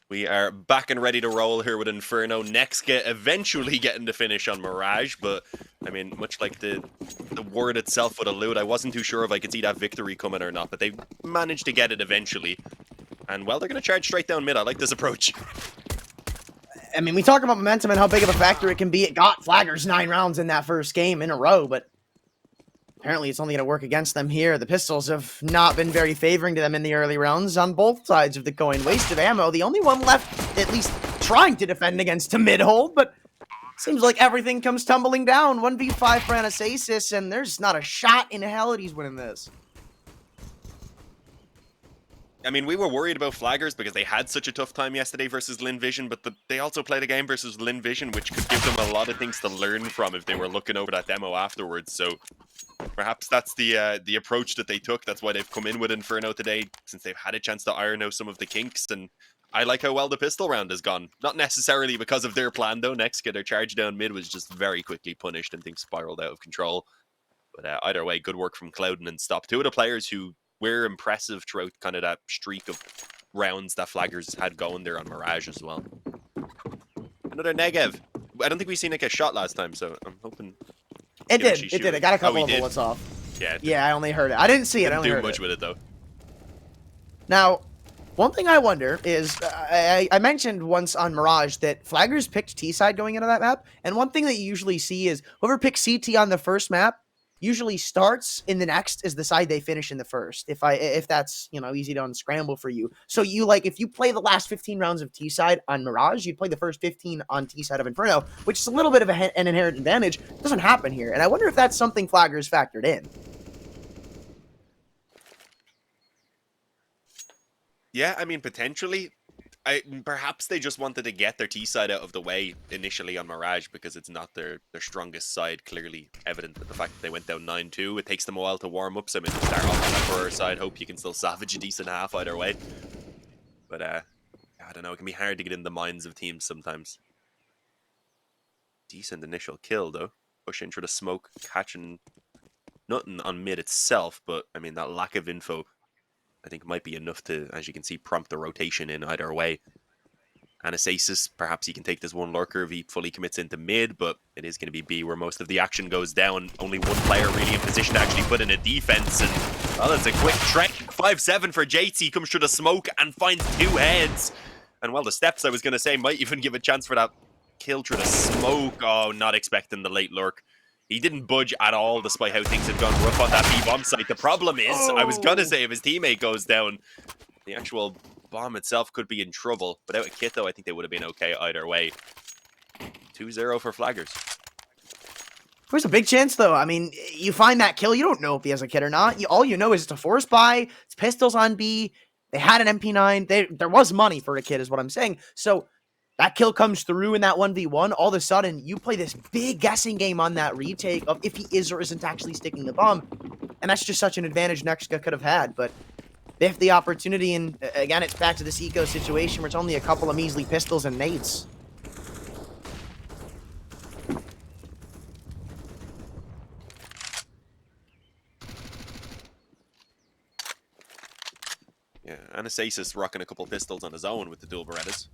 We are back and ready to roll here with Inferno. NEXGA eventually getting the finish on Mirage, but I mean, much like the word itself would allude, I wasn't too sure if I could see that victory coming or not, but they managed to get it eventually. And well, they're going to charge straight down mid. I like this approach. I mean, we talk about momentum and how big of a factor it can be. It got Flaggers 9 rounds in that first game in a row, but apparently it's only going to work against them here. The pistols have not been very favoring to them in the early rounds on both sides of the coin. Waste of ammo. The only one left, at least trying to defend against a mid-hold, but seems like everything comes tumbling down. 1v5 for Anastasis, and there's not a shot in hell that he's winning this. I mean, we were worried about Flaggers because they had such a tough time yesterday versus Lin Vision, but they also played a game versus Lin Vision, which could give them a lot of things to learn from if they were looking over that demo afterwards. So perhaps that's the approach that they took. That's why they've come in with Inferno today, since they've had a chance to iron out some of the kinks. And I like how well the pistol round has gone. Not necessarily because of their plan, though. NEXGA, their charge down mid was just very quickly punished and things spiraled out of control. But either way, good work from Clouden and Stop. Two of the players who were impressive throughout kind of that streak of rounds that Flaggers had going there on Mirage as well. Another Negev. I don't think we seen it get shot last time, so I'm hoping... It did. It got a couple of bullets off. Yeah, I only heard it. I didn't see it. I only heard it. Didn't do much with it, though. Now, one thing I wonder is, I mentioned once on Mirage that Flaggers picked T-side going into that map, and one thing that you usually see is whoever picks CT on the first map usually starts in the next is the side they finish in the first. If that's, you know, easy to unscramble for you. So you, like, if you play the last 15 rounds of T-side on Mirage, you'd play the first 15 on T-side of Inferno, which is a little bit of an inherent advantage. It doesn't happen here, and I wonder if that's something Flaggers factored in. Yeah, I mean, potentially. Perhaps they just wanted to get their T-side out of the way initially on Mirage because it's not their strongest side, clearly evident with the fact that they went down 9-2. It takes them a while to warm up, so I mean, start off on the Emperor side, hope you can still salvage a decent half either way. But, I don't know, it can be hard to get in the minds of teams sometimes. Decent initial kill, though. Pushing through the smoke, catching nothing on mid itself, but, I mean, that lack of info I think might be enough to, as you can see, prompt the rotation in either way. Anastasis, perhaps he can take this one lurker if he fully commits into mid, but it is going to be B where most of the action goes down. Only one player really in position to actually put in a defense, and well, it's a quick trek. 5-7 for JT, comes through the smoke and finds two heads. And well, the steps I was going to say might even give a chance for that kill through the smoke. Oh, not expecting the late lurk. He didn't budge at all, despite how things had gone rough on that B-bomb site. The problem is, I was going to say, if his teammate goes down, the actual bomb itself could be in trouble. Without a kit, though, I think they would have been okay either way. 2-0 for Flaggers. There's a big chance, though. I mean, you find that kill, you don't know if he has a kit or not. All you know is it's a force buy, it's pistols on B, they had an MP9, there was money for a kit, is what I'm saying. So that kill comes through in that 1v1. All of a sudden, you play this big guessing game on that retake of if he is or isn't actually sticking the bomb. And that's just such an advantage NEXGA could have had. But they have the opportunity, and again, it's back to this eco situation where it's only a couple of measly pistols and nades. Yeah, Anastasis rocking a couple pistols on his own with the dual Berettas.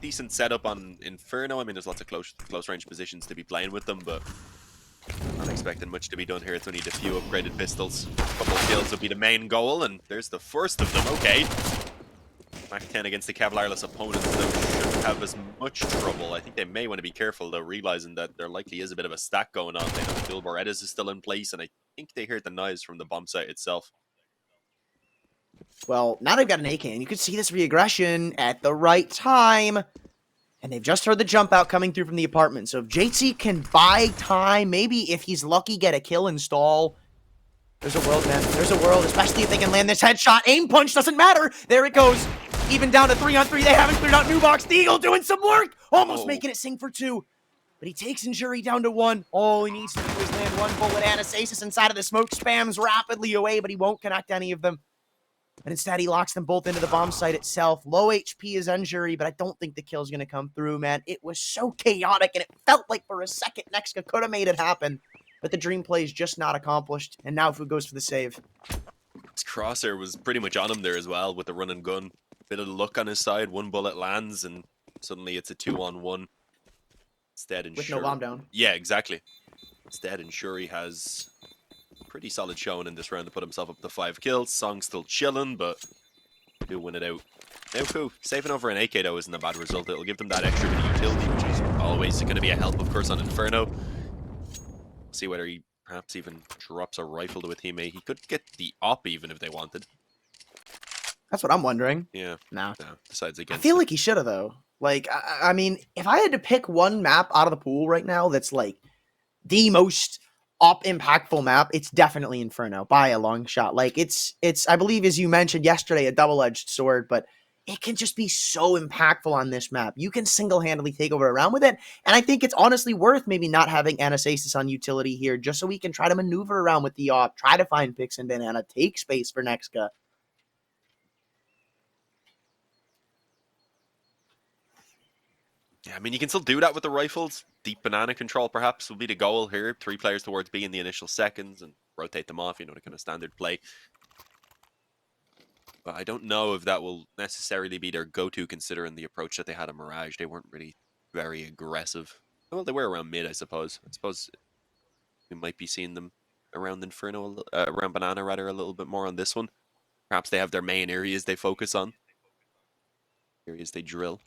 Decent setup on Inferno. I mean, there's lots of close range positions to be playing with them, but not expecting much to be done here. It's only a few upgraded pistols. A couple of kills will be the main goal, and there's the first of them. Okay. Mac 10 against the Cavalierless opponents, though, shouldn't have as much trouble. I think they may want to be careful, though, realizing that there likely is a bit of a stack going on. They know the dual Berettas is still in place, and I think they heard the knives from the bomb site itself. Well, now they've got an AK, and you could see this reaggression at the right time. And they've just heard the jump out coming through from the apartment. So if JT can buy time, maybe if he's lucky, get a kill install. There's a world, man. There's a world, especially if they can land this headshot. Aim punch doesn't matter. There it goes. Even down to 3-on-3. They haven't cleared out New Box. The Eagle doing some work. Almost making it sing for 2. But he takes injury down to 1. All he needs to do is land 1 bullet. Anastasis inside of the smoke spams rapidly away, but he won't connect any of them. And instead, he locks them both into the bomb site itself. Low HP is injury, but I don't think the kill's going to come through, man. It was so chaotic, and it felt like for a second NEXGA could have made it happen. But the dream play is just not accomplished, and now Fu goes for the save. His crosshair was pretty much on him there as well with the run and gun. Bit of luck on his side. One bullet lands, and suddenly it's a 2-on-1. Instead, With no bomb down. Yeah, exactly. Instead, Shuri has pretty solid showing in this round to put himself up to 5 kills. Song's still chilling, but do win it out. Naoku, saving over an AK though isn't a bad result. It'll give them that extra bit of utility, which is always going to be a help, of course, on Inferno. See whether he perhaps even drops a rifle to a teammate. He could get the op even if they wanted. That's what I'm wondering. Yeah. Nah. No, decides against I feel it. like he should have, though. Like, I mean, if I had to pick one map out of the pool right now that's like the most op impactful map, it's definitely Inferno by a long shot. Like, it's I believe, as you mentioned yesterday, a double-edged sword, but it can just be so impactful on this map. You can single-handedly take over a round with it, and I think it's honestly worth maybe not having Anastasis on utility here, just so we can try to maneuver around with the op, try to find Pix and Banana, take space for NEXGA. Yeah, I mean, you can still do that with the rifles. Deep banana control, perhaps, will be the goal here. 3 players towards B in the initial seconds and rotate them off, you know, the kind of standard play. But I don't know if that will necessarily be their go-to, considering the approach that they had on Mirage. They weren't really very aggressive. Well, they were around mid, I suppose. I suppose we might be seeing them around Inferno, around Banana, rather, a little bit more on this one. Perhaps they have their main areas they focus on. Areas they drill.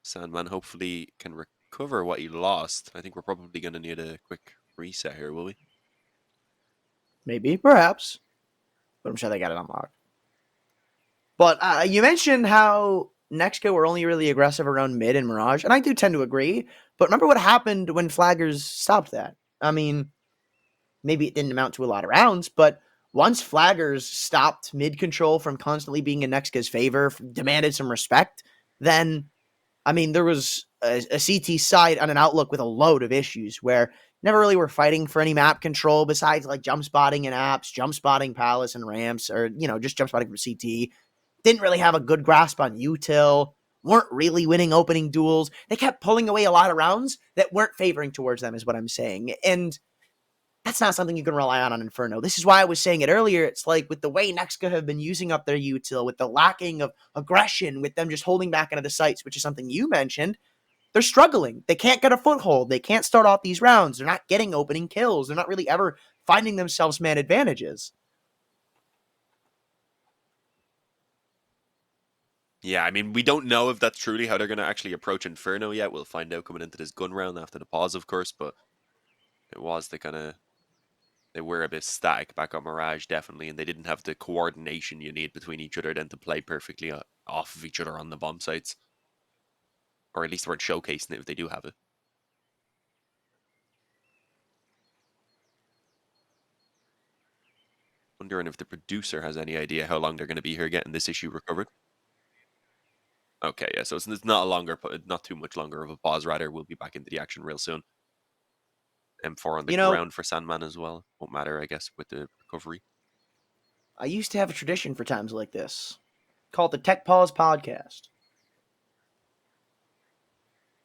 Sandman hopefully can recover what he lost. I think we're probably going to need a quick reset here, will we? Maybe, perhaps. But I'm sure they got it unlocked. But you mentioned how NEXGA were only really aggressive around mid and Mirage, and I do tend to agree. But remember what happened when Flaggers stopped that? I mean, maybe it didn't amount to a lot of rounds, but once Flaggers stopped mid control from constantly being in NEXGA's favor, demanded some respect, then, I mean, there was a CT side on an outlook with a load of issues where never really were fighting for any map control besides like jump spotting in apps, jump spotting Palace and Ramps, or, you know, just jump spotting from CT. Didn't really have a good grasp on util, weren't really winning opening duels. They kept pulling away a lot of rounds that weren't favoring towards them, is what I'm saying. And that's not something you can rely on Inferno. This is why I was saying it earlier. It's like with the way NEXGA have been using up their util, with the lacking of aggression, with them just holding back into the sites, which is something you mentioned, they're struggling. They can't get a foothold. They can't start off these rounds. They're not getting opening kills. They're not really ever finding themselves man advantages. Yeah, I mean, we don't know if that's truly how they're going to actually approach Inferno yet. We'll find out coming into this gun round after the pause, of course, but it was the kind of... They were a bit static back on Mirage, definitely, and they didn't have the coordination you need between each other then to play perfectly off of each other on the bomb sites. Or at least they weren't showcasing it if they do have it. Wondering if the producer has any idea how long they're going to be here getting this issue recovered. Okay, yeah, so it's not too much longer of a pause, rather. We'll be back into the action real soon. M4 on the ground for Sandman as well. Won't matter, I guess, with the recovery. I used to have a tradition for times like this, called the Tech Pause Podcast.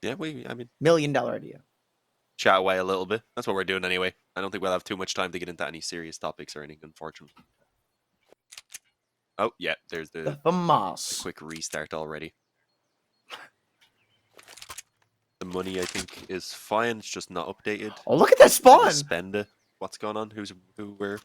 Yeah, I mean... $1 million idea. Chat away a little bit. That's what we're doing anyway. I don't think we'll have too much time to get into any serious topics or anything, unfortunately. Oh, yeah, there's the quick restart already. The money, I think, is fine. It's just not updated. Oh, look at that spawn! Spend it. What's going on? Where?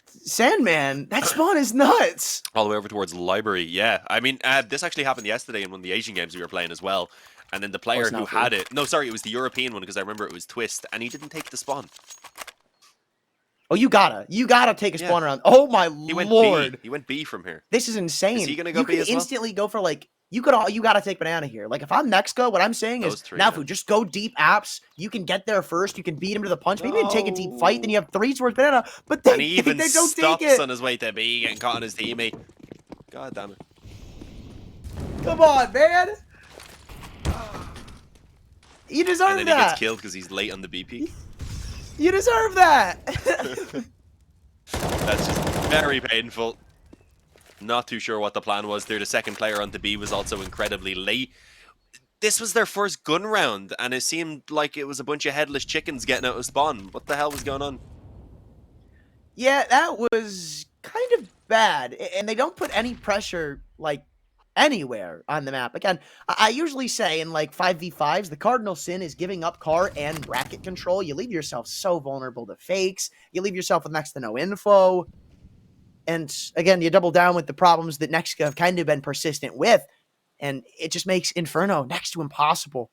Sandman, that spawn is nuts! All the way over towards library, yeah. I mean, this actually happened yesterday in one of the Asian games we were playing as well. And then the player who had it... No, sorry, it was the European one, because I remember it was Twist, and he didn't take the spawn. Oh, you gotta take a spawn around. Oh my lord! He went B from here. This is insane. Is he gonna go B as well? You can instantly go for like... You gotta take Banana here. Like, if I'm NEXGA, what I'm saying is, Nafu, just go deep apps. You can get there first. You can beat him to the punch. Maybe take a deep fight. Then you have 3 towards Banana. But they, and he even they don't stops take it. on his way to B, getting caught on his teammate. God damn it. Come on, man. You deserve that. And then he gets killed because he's late on the BP. You deserve that. That's just very painful. Not too sure what the plan was there. The second player on the B was also incredibly late. This was their first gun round, and it seemed like it was a bunch of headless chickens getting out of spawn. What the hell was going on? Yeah, that was kind of bad, and they don't put any pressure, like, anywhere on the map. Again, I usually say in, like, 5v5s, the cardinal sin is giving up car and bracket control. You leave yourself so vulnerable to fakes. You leave yourself with next to no info. And, again, you double down with the problems that NEXGA have kind of been persistent with, and it just makes Inferno next to impossible.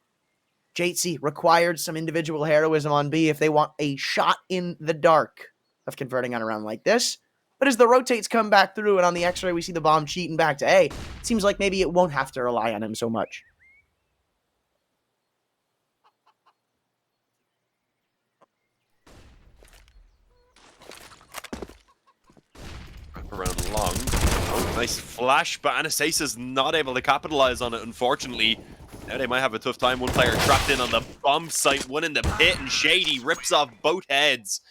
JC required some individual heroism on B if they want a shot in the dark of converting on a round like this. But as the rotates come back through and on the X-ray we see the bomb cheating back to A, it seems like maybe it won't have to rely on him so much. Around long. Oh, nice flash, but Anastasis not able to capitalize on it, unfortunately. Now they might have a tough time. One player trapped in on the bomb site, one in the pit, and Shady rips off both heads.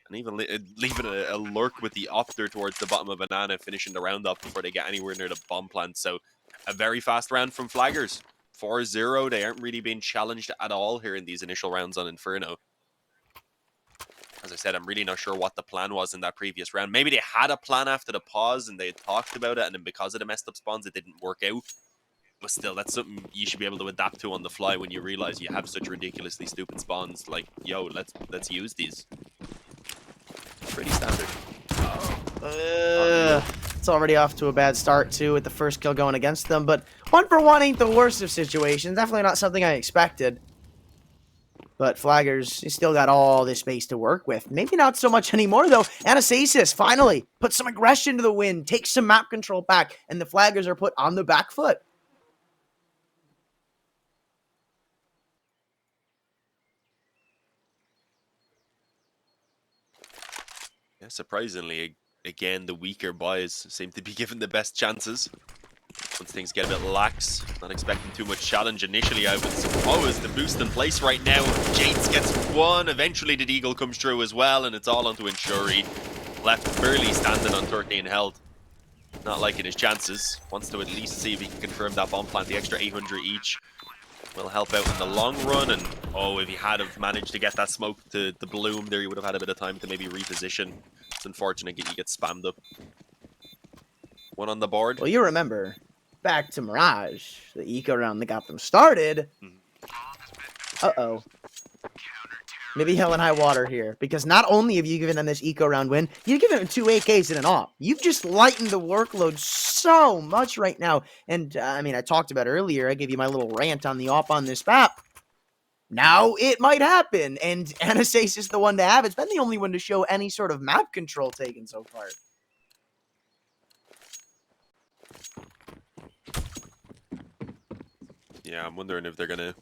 And even leaving a lurk with the opter towards the bottom of Banana, finishing the round up before they get anywhere near the bomb plant. So a very fast round from Flaggers. 4-0, they aren't really being challenged at all here in these initial rounds on Inferno. As I said, I'm really not sure what the plan was in that previous round. Maybe they had a plan after the pause and they had talked about it, and then because of the messed up spawns, it didn't work out. But still, that's something you should be able to adapt to on the fly when you realize you have such ridiculously stupid spawns. Like, yo, let's use these. Pretty standard. It's already off to a bad start, too, with the first kill going against them. But 1-for-1 ain't the worst of situations. Definitely not something I expected. But Flaggers, he still got all this space to work with. Maybe not so much anymore, though. Anastasis finally put some aggression to the win, takes some map control back, and the Flaggers are put on the back foot. Yeah, surprisingly, again, the weaker boys seem to be given the best chances. Once things get a bit lax, not expecting too much challenge initially, I would suppose. The boost in place right now. Jates gets one. Eventually, the Deagle comes through as well, and it's all onto Inshuri. Left barely standing on 13 health. Not liking his chances. Wants to at least see if he can confirm that bomb plant. The extra 800 each will help out in the long run. And oh, if he had have managed to get that smoke to the bloom there, he would have had a bit of time to maybe reposition. It's unfortunate you get spammed up. One on the board. Well, you remember, back to Mirage, the eco round that got them started. Uh-oh. Maybe hell and high water here, because not only have you given them this eco round win, you've given them 2 AKs and an AWP. You've just lightened the workload so much right now. And, I mean, I talked about earlier, I gave you my little rant on the AWP on this map. Now it might happen, and Anastasis is the one to have. It's been the only one to show any sort of map control taken so far. Yeah, I'm wondering if they're gonna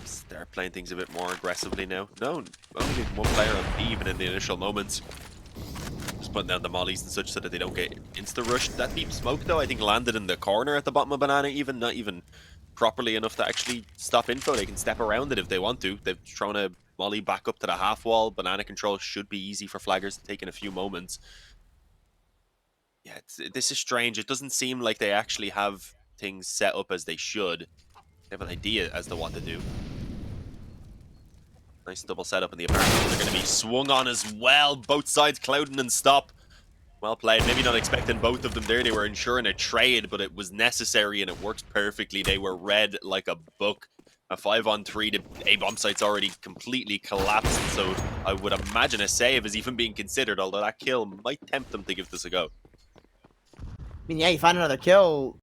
start playing things a bit more aggressively now. No, only one player on B even in the initial moments. Just putting down the mollies and such so that they don't get insta-rushed. That deep smoke, though, I think landed in the corner at the bottom of Banana even, not even properly enough to actually stop info. They can step around it if they want to. They've thrown a molly back up to the half wall. Banana control should be easy for Flaggers to take in a few moments. Yeah, this is strange. It doesn't seem like they actually have things set up as they should. They have an idea as to what to do. Nice double setup in the apartment. They're going to be swung on as well. Both sides clouding and stop. Well played. Maybe not expecting both of them there. They were ensuring a trade, but it was necessary and it worked perfectly. They were read like a book. A 5-on-3. The A bomb site's already completely collapsed, so I would imagine a save is even being considered, although that kill might tempt them to give this a go. I mean, yeah, you find another kill.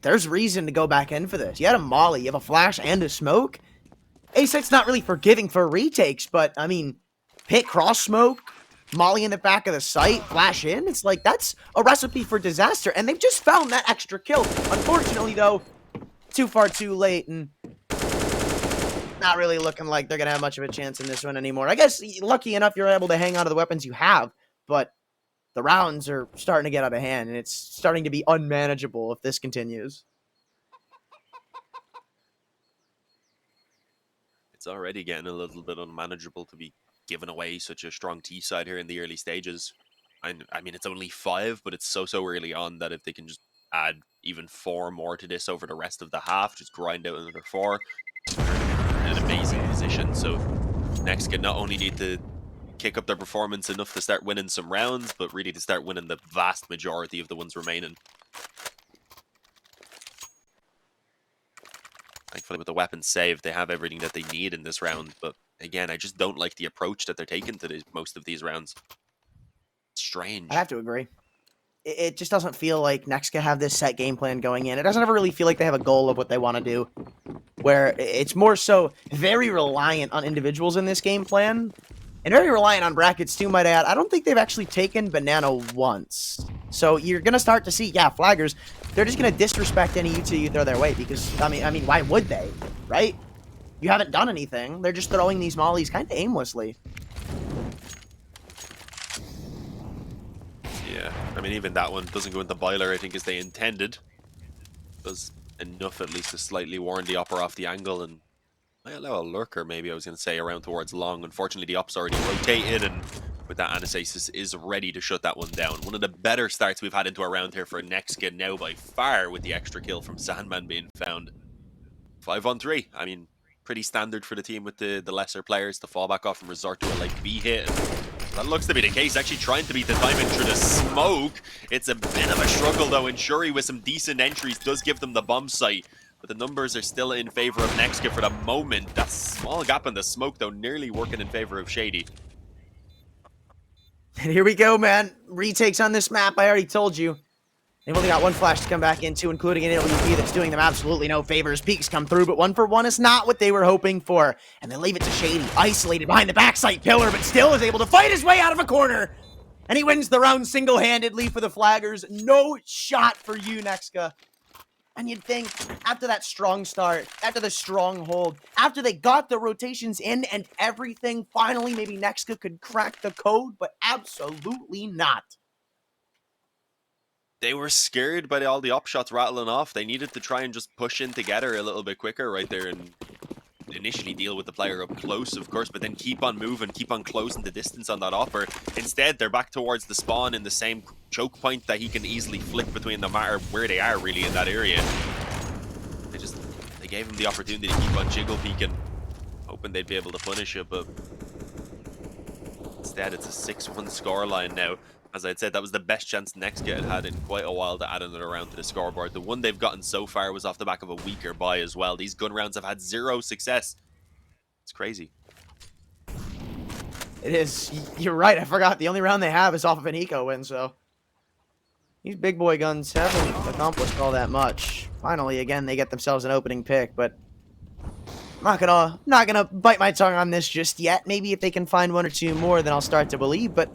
There's reason to go back in for this. You had a molly, you have a flash and a smoke. A6's not really forgiving for retakes, but, I mean, pit cross smoke, molly in the back of the site, flash in. It's like, that's a recipe for disaster, and they've just found that extra kill. Unfortunately, though, too far too late, and not really looking like they're going to have much of a chance in this one anymore. I guess, lucky enough, you're able to hang on to the weapons you have, but the rounds are starting to get out of hand, and it's starting to be unmanageable if this continues. It's already getting a little bit unmanageable to be giving away such a strong T side here in the early stages. I mean, it's only 5, but it's so early on that if they can just add even 4 more to this over the rest of the half, just grind out another 4, they're in an amazing position. So NEXGA not only need to kick up their performance enough to start winning some rounds, but really to start winning the vast majority of the ones remaining. Thankfully, with the weapons saved, they have everything that they need in this round. But again, I just don't like the approach that they're taking to most of these rounds. It's strange. I have to agree. It just doesn't feel like NEXGA have this set game plan going in. It doesn't ever really feel like they have a goal of what they want to do, where it's more so very reliant on individuals in this game plan, and very reliant on brackets too, might add. I don't think they've actually taken Banana once. So you're going to start to see, yeah, flaggers, they're just going to disrespect any U2 you throw their way, because, I mean, why would they, right? You haven't done anything. They're just throwing these mollies kind of aimlessly. Yeah, I mean, even that one doesn't go into boiler, I think, as they intended. Does enough at least to slightly warn the upper off the angle, and I allow a lurker, maybe I was going to say, around towards long. Unfortunately, the up's already rotated, and with that, Anastasis is ready to shut that one down. One of the better starts we've had into a round here for NEXGA now by far, with the extra kill from Sandman being found. 5-on-3. I mean, pretty standard for the team with the lesser players to fall back off and resort to a like B hit. That looks to be the case. Actually trying to beat the timing through the smoke. It's a bit of a struggle though, and Shuri with some decent entries does give them the bomb site. But the numbers are still in favor of NEXGA for the moment. That small gap in the smoke though, nearly working in favor of Shady. And here we go, man. Retakes on this map, I already told you. They've only got one flash to come back into, including an AWP that's doing them absolutely no favors. Peaks come through, but 1-for-1 is not what they were hoping for. And they leave it to Shady, isolated behind the backside pillar, but still is able to fight his way out of a corner. And he wins the round single-handedly for the flaggers. No shot for you, NEXGA. And you'd think, after that strong start, after the strong hold, after they got the rotations in and everything, finally maybe NEXGA could crack the code, but absolutely not. They were scared by all the up shots rattling off. They needed to try and just push in together a little bit quicker right there and initially deal with the player up close, of course, but then keep on moving, keep on closing the distance on that upper. Instead, they're back towards the spawn in the same choke point that he can easily flick between, no matter where they are really in that area. They gave him the opportunity to keep on jiggle peeking, hoping they'd be able to punish it, but instead it's a 6-1 scoreline now. As I said, that was the best chance NEXGA had in quite a while to add another round to the scoreboard. The one they've gotten so far was off the back of a weaker buy as well. These gun rounds have had 0 success. It's crazy. It is. You're right. I forgot. The only round they have is off of an eco win, so these big boy guns haven't accomplished all that much. Finally, again, they get themselves an opening pick, but I'm not gonna bite my tongue on this just yet. Maybe if they can find 1 or 2 more, then I'll start to believe, but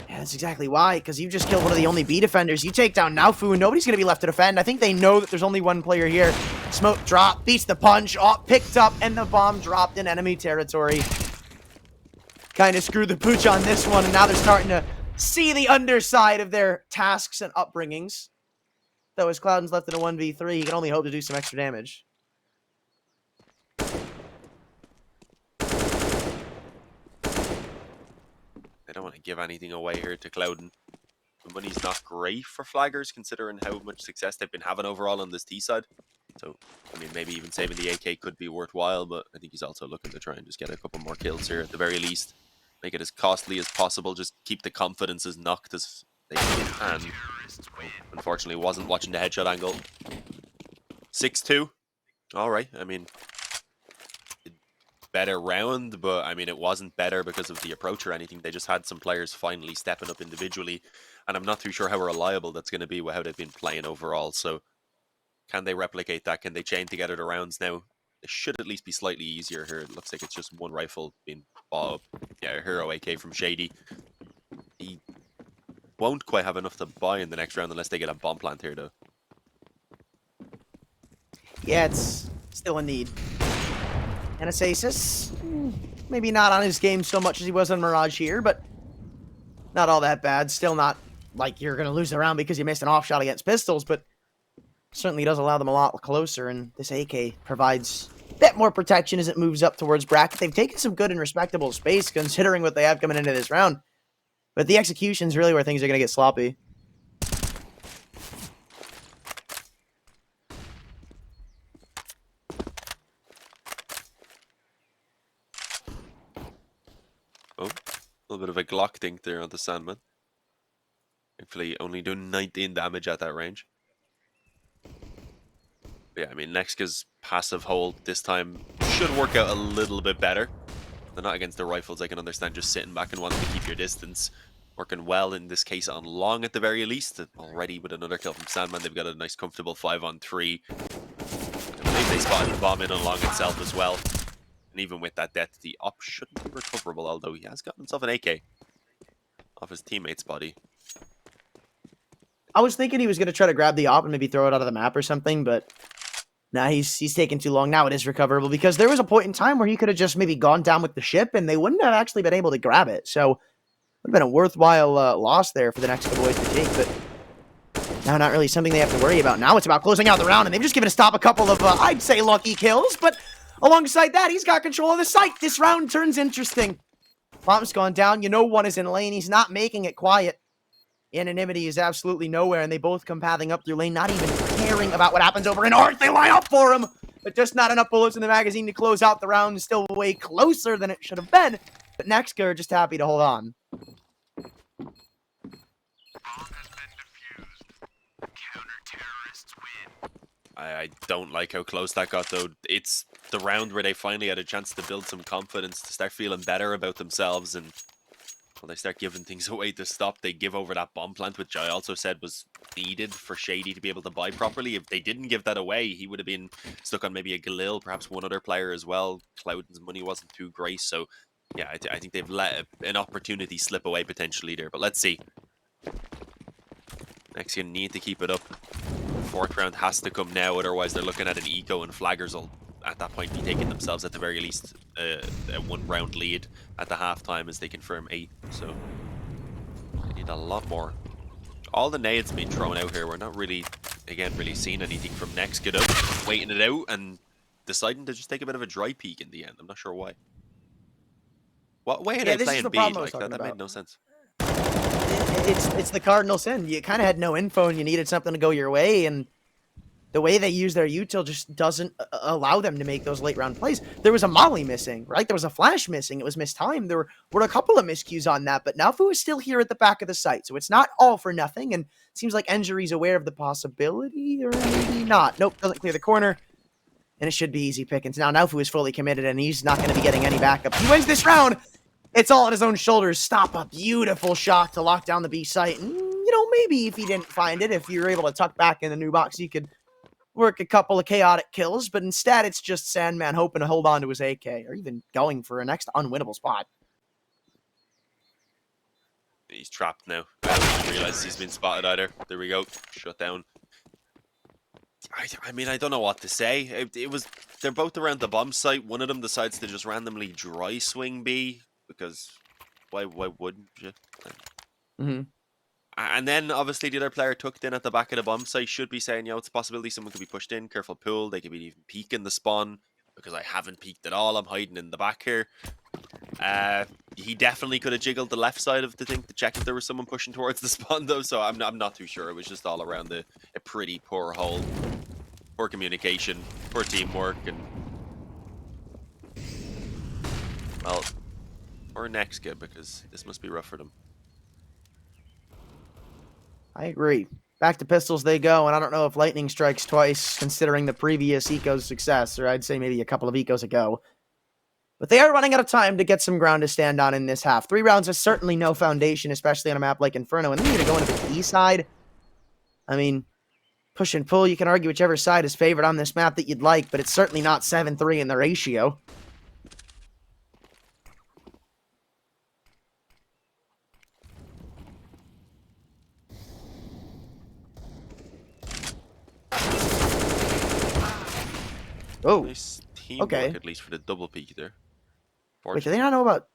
yeah, that's exactly why, because you just killed one of the only B defenders. You take down Naufu, and nobody's going to be left to defend. I think they know that there's only one player here. Smoke drop, beats the punch, picked up, and the bomb dropped in enemy territory. Kind of screwed the pooch on this one, and now they're starting to see the underside of their tasks and upbringings. Though as Cloudon's left in a 1v3, he can only hope to do some extra damage. I don't want to give anything away here to Cloudon. The money's not great for flaggers, considering how much success they've been having overall on this T side. So, I mean, maybe even saving the AK could be worthwhile, but I think he's also looking to try and just get a couple more kills here at the very least. Make it as costly as possible, just keep the confidence as knocked as they can. Unfortunately, wasn't watching the headshot angle. 6-2. Alright, I mean, better round, but I mean, it wasn't better because of the approach or anything. They just had some players finally stepping up individually, and I'm not too sure how reliable that's going to be with how they've been playing overall. So can they replicate that? Can they chain together the rounds now? It should at least be slightly easier here. It looks like it's just one rifle being bought up. Yeah, a hero AK from Shady. He won't quite have enough to buy in the next round unless they get a bomb plant here, though. Yeah, it's still a need. Anastasis, maybe not on his game so much as he was on Mirage here, but not all that bad. Still not like you're going to lose the round because you missed an off shot against pistols, but certainly does allow them a lot closer, and this AK provides a bit more protection as it moves up towards bracket. They've taken some good and respectable space considering what they have coming into this round, but the execution is really where things are going to get sloppy. little bit of a Glock dink there on the Sandman. Thankfully, only doing 19 damage at that range. But yeah, I mean, NEXGA's passive hold this time should work out a little bit better. They're not against the rifles. I can understand just sitting back and wanting to keep your distance. Working well in this case on long at the very least. Already with another kill from Sandman, they've got a nice comfortable 5-on-3. I believe they spotted the bomb in on long itself as well. And even with that death, the op shouldn't be recoverable, although he has gotten himself an AK off his teammate's body. I was thinking he was going to try to grab the op and maybe throw it out of the map or something, but nah, he's taking too long. Now it is recoverable because there was a point in time where he could have just maybe gone down with the ship and they wouldn't have actually been able to grab it. So it would have been a worthwhile loss there for the NEXGA boys to take, but now not really something they have to worry about. Now it's about closing out the round, and they've just given Stop a couple of, I'd say, lucky kills, but alongside that, he's got control of the site. This round turns interesting. Bomb's gone down. You know one is in lane. He's not making it quiet. Anonymity is absolutely nowhere, and they both come pathing up through lane, not even caring about what happens over in North. They line up for him, but just not enough bullets in the magazine to close out the round. Still way closer than it should have been, but NEXGA are just happy to hold on. I don't like how close that got, though. It's the round where they finally had a chance to build some confidence, to start feeling better about themselves, and when they start giving things away to stop, they give over that bomb plant, which I also said was needed for Shady to be able to buy properly. If they didn't give that away, he would have been stuck on maybe a Galil, perhaps one other player as well. Cloudon's money wasn't too great, so yeah, I think they've let an opportunity slip away potentially there, but let's see. NEXGA need to keep it up. Fourth round has to come now, otherwise they're looking at an eco, and Flaggers will at that point be taking themselves at the very least a 1 round lead at the halftime as they confirm 8. So they need a lot more. All the nades being thrown out here, we're not really, again, really seeing anything from NEXGA though. Waiting it out and deciding to just take a bit of a dry peek in the end. I'm not sure why. What way are they playing B? Like that made no sense. It's the cardinal sin. You kind of had no info and you needed something to go your way, and the way they use their util just doesn't allow them to make those late round plays. There was a molly missing, right? There was a flash missing. It was mistimed. There were a couple of miscues on that, but Nafu is still here at the back of the site, so it's not all for nothing, and it seems like Enjury's aware of the possibility, or maybe not. Nope, doesn't clear the corner, and it should be easy pickings. Now Nafu is fully committed, and he's not going to be getting any backup. He wins this round. It's all on his own shoulders. Stop a beautiful shot to lock down the B site. And, you know, maybe if he didn't find it, if you're able to tuck back in the new box, you could work a couple of chaotic kills. But instead, it's just Sandman hoping to hold on to his AK, or even going for a next unwinnable spot. He's trapped now. I don't even realize he's been spotted either. There we go. Shut down. I mean, I don't know what to say. They're both around the bomb site. One of them decides to just randomly dry swing B. Because why wouldn't you? Mm-hmm. And then obviously the other player tucked in at the back of the bomb site should be saying, it's a possibility someone could be pushed in. Careful pool. They could be even peeking the spawn, because I haven't peeked at all. I'm hiding in the back here. He definitely could have jiggled the left side of the thing to check if there was someone pushing towards the spawn though. So I'm not too sure. It was just all around a pretty poor hold, poor communication, poor teamwork, and well. Or NEXGA, because this must be rough for them. I agree. Back to pistols they go, and I don't know if lightning strikes twice, considering the previous eco's success, or I'd say maybe a couple of ecos ago. But they are running out of time to get some ground to stand on in this half. 3 rounds is certainly no foundation, especially on a map like Inferno. And then you're going to go into the E side. I mean, push and pull, you can argue whichever side is favored on this map that you'd like, but it's certainly not 7-3 in the ratio. Oh, nice teamwork, okay. at least for the double peak there. Wait, do they not know about...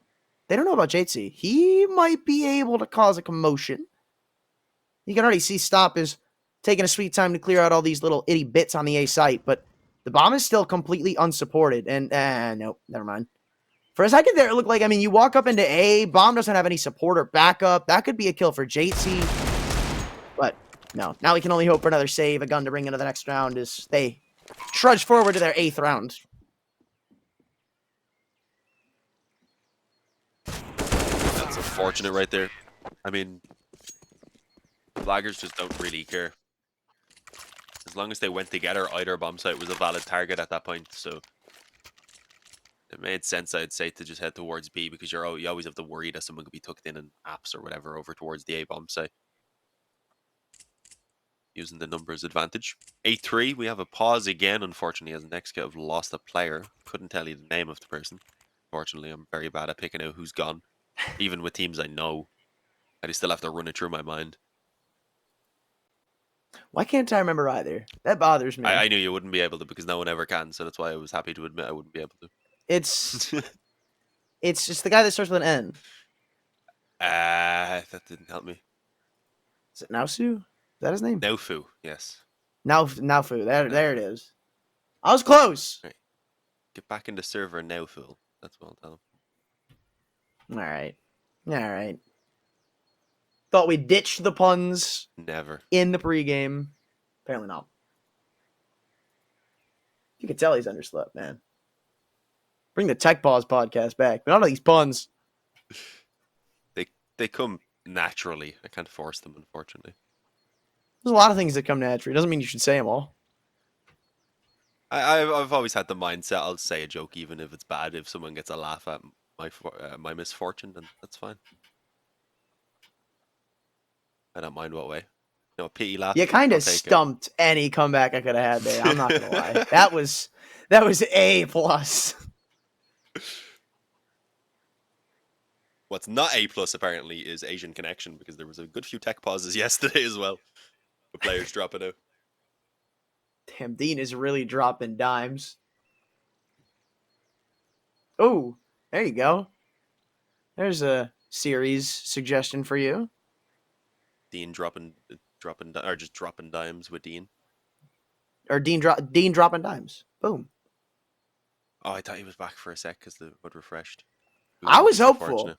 They don't know about JC. He might be able to cause a commotion. You can already see Stop is taking a sweet time to clear out all these little itty bits on the A site, but the bomb is still completely unsupported. And, nope, never mind. For a second there, it looked like, I mean, you walk up into A, bomb doesn't have any support or backup. That could be a kill for JC. But, no. Now we can only hope for another save, a gun to bring into the next round as they trudge forward to their 8th round. It's unfortunate right there. I mean, flaggers just don't really care. As long as they went together, either bomb site was a valid target at that point. So it made sense, I'd say, to just head towards B because you always have to worry that someone could be tucked in apps or whatever over towards the A bomb site. Using the numbers advantage. 8-3, we have a pause again, unfortunately, as NEXGA have lost a player. Couldn't tell you the name of the person. Unfortunately, I'm very bad at picking out who's gone. Even with teams I know, I still have to run it through my mind. Why can't I remember either? That bothers me. I knew you wouldn't be able to because no one ever can, so that's why I was happy to admit I wouldn't be able It's to. it's the guy that starts with an N. That didn't help me. Is it Nausu? Is that his name? Naufu, yes. Naufu. There it is. I was close. Right. Get back into server Naufu. That's what I'll tell him. All right. Thought we ditched the puns Never. in the pregame. Apparently not. You can tell he's underslept, man. Bring the Tech Pause podcast back. But none of these puns. They come naturally. I can't force them, unfortunately. There's a lot of things that come naturally. Doesn't mean you should say them all. I've always had the mindset I'll say a joke even if it's bad. If someone gets a laugh at my misfortune, then that's fine. I don't mind what way. No, a pity laugh. You kind I'll of take it. stumped any comeback I could have had there. I'm not gonna lie. That was A plus. What's not A plus apparently is Asian connection because there was a good few tech pauses yesterday as well. The players dropping out. Damn, Dean is really dropping dimes. Oh, there you go. There's a series suggestion for you. Dean dropping or just dropping dimes with Dean. Or Dean dropping dimes. Boom. Oh, I thought he was back for a sec because the HUD refreshed. I was hopeful.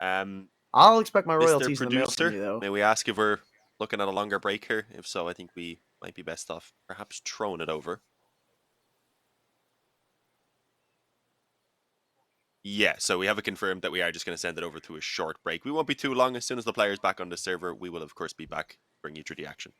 I'll expect my royalties in the mail from you, though. May we ask if we're looking at a longer break here? If so, I think we might be best off perhaps throwing it over. Yeah, so we have it confirmed that we are just going to send it over to a short break. We won't be too long. As soon as the player's back on the server, we will, of course, be back, bring you through the action.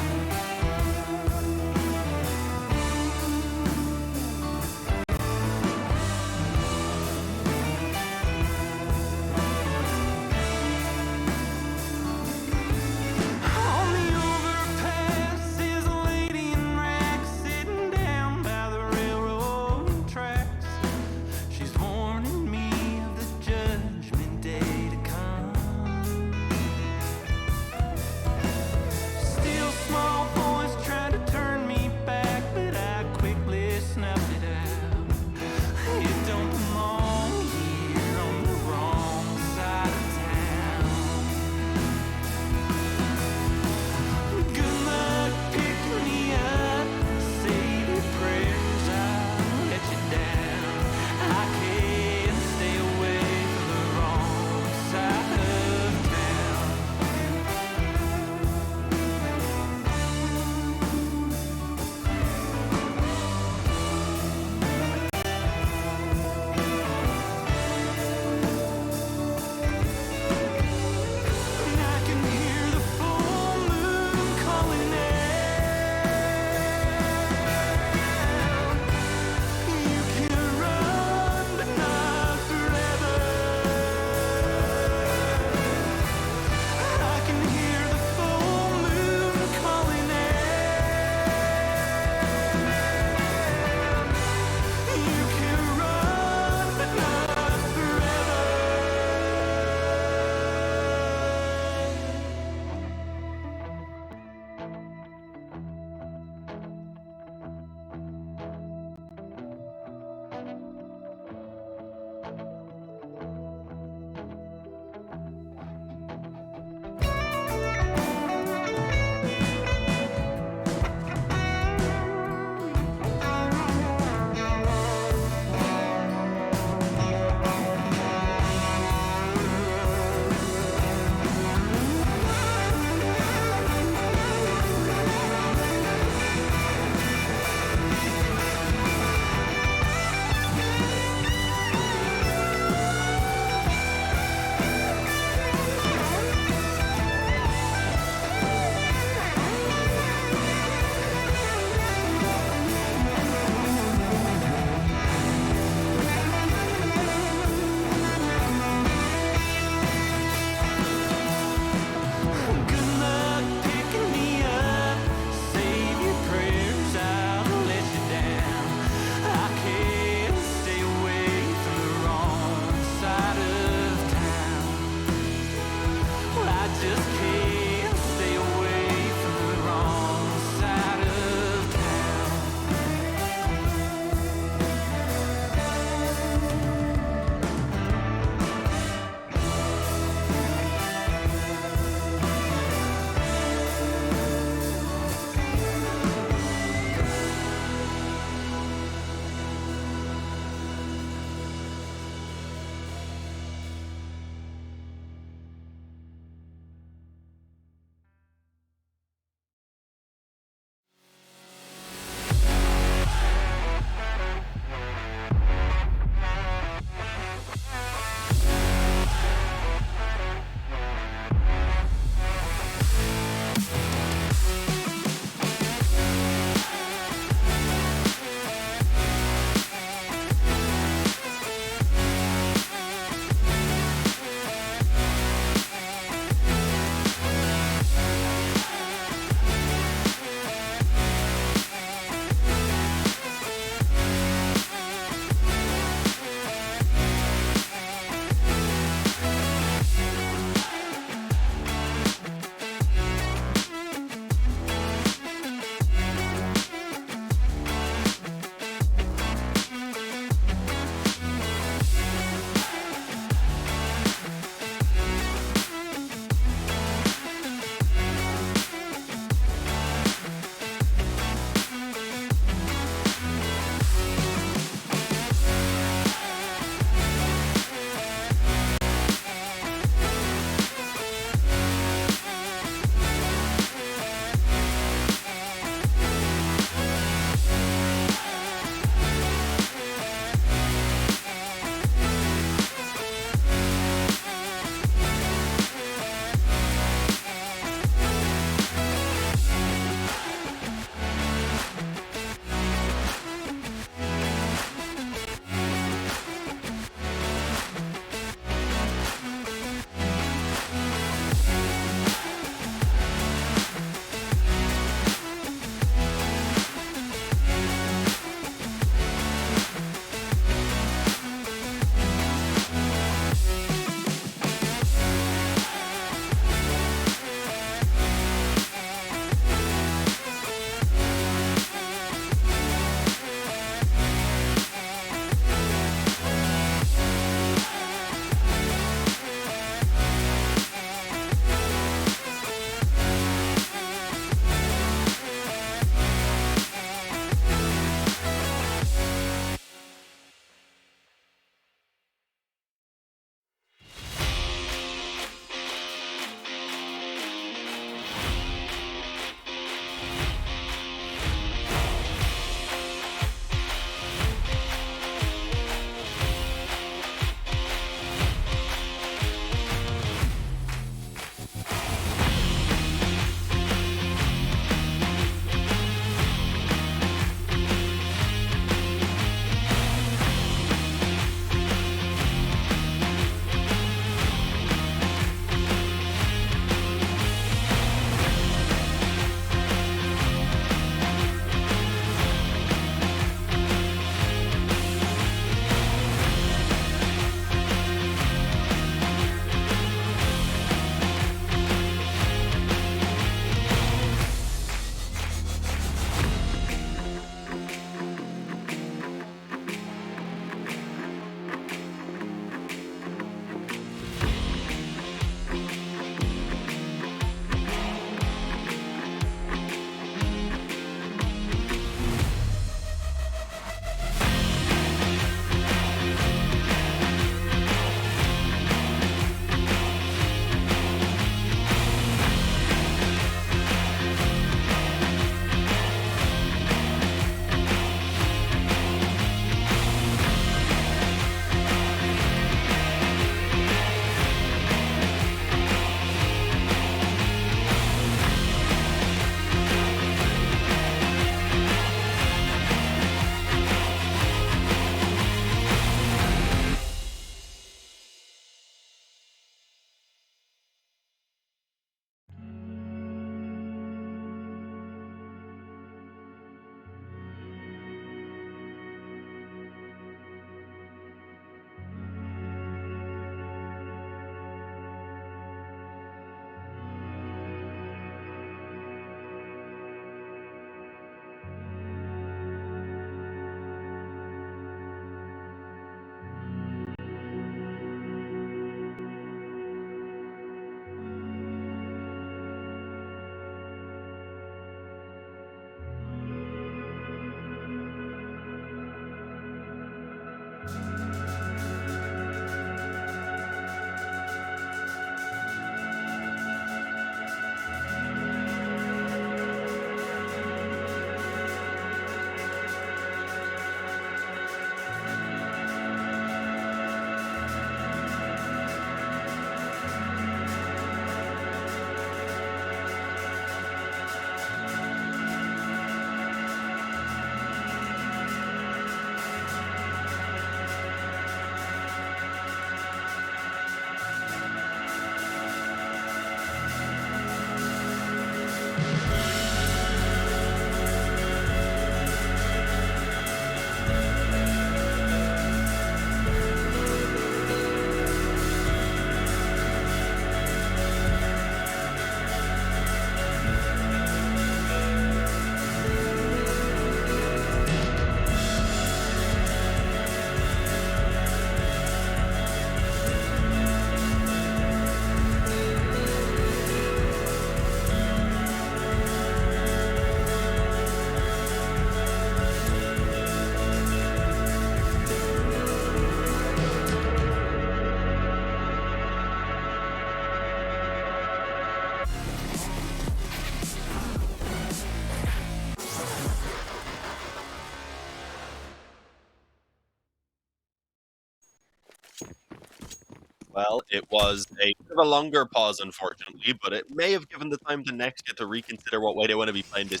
Well, it was a bit of a longer pause, unfortunately, but it may have given the time to NEXGA to reconsider what way they want to be playing this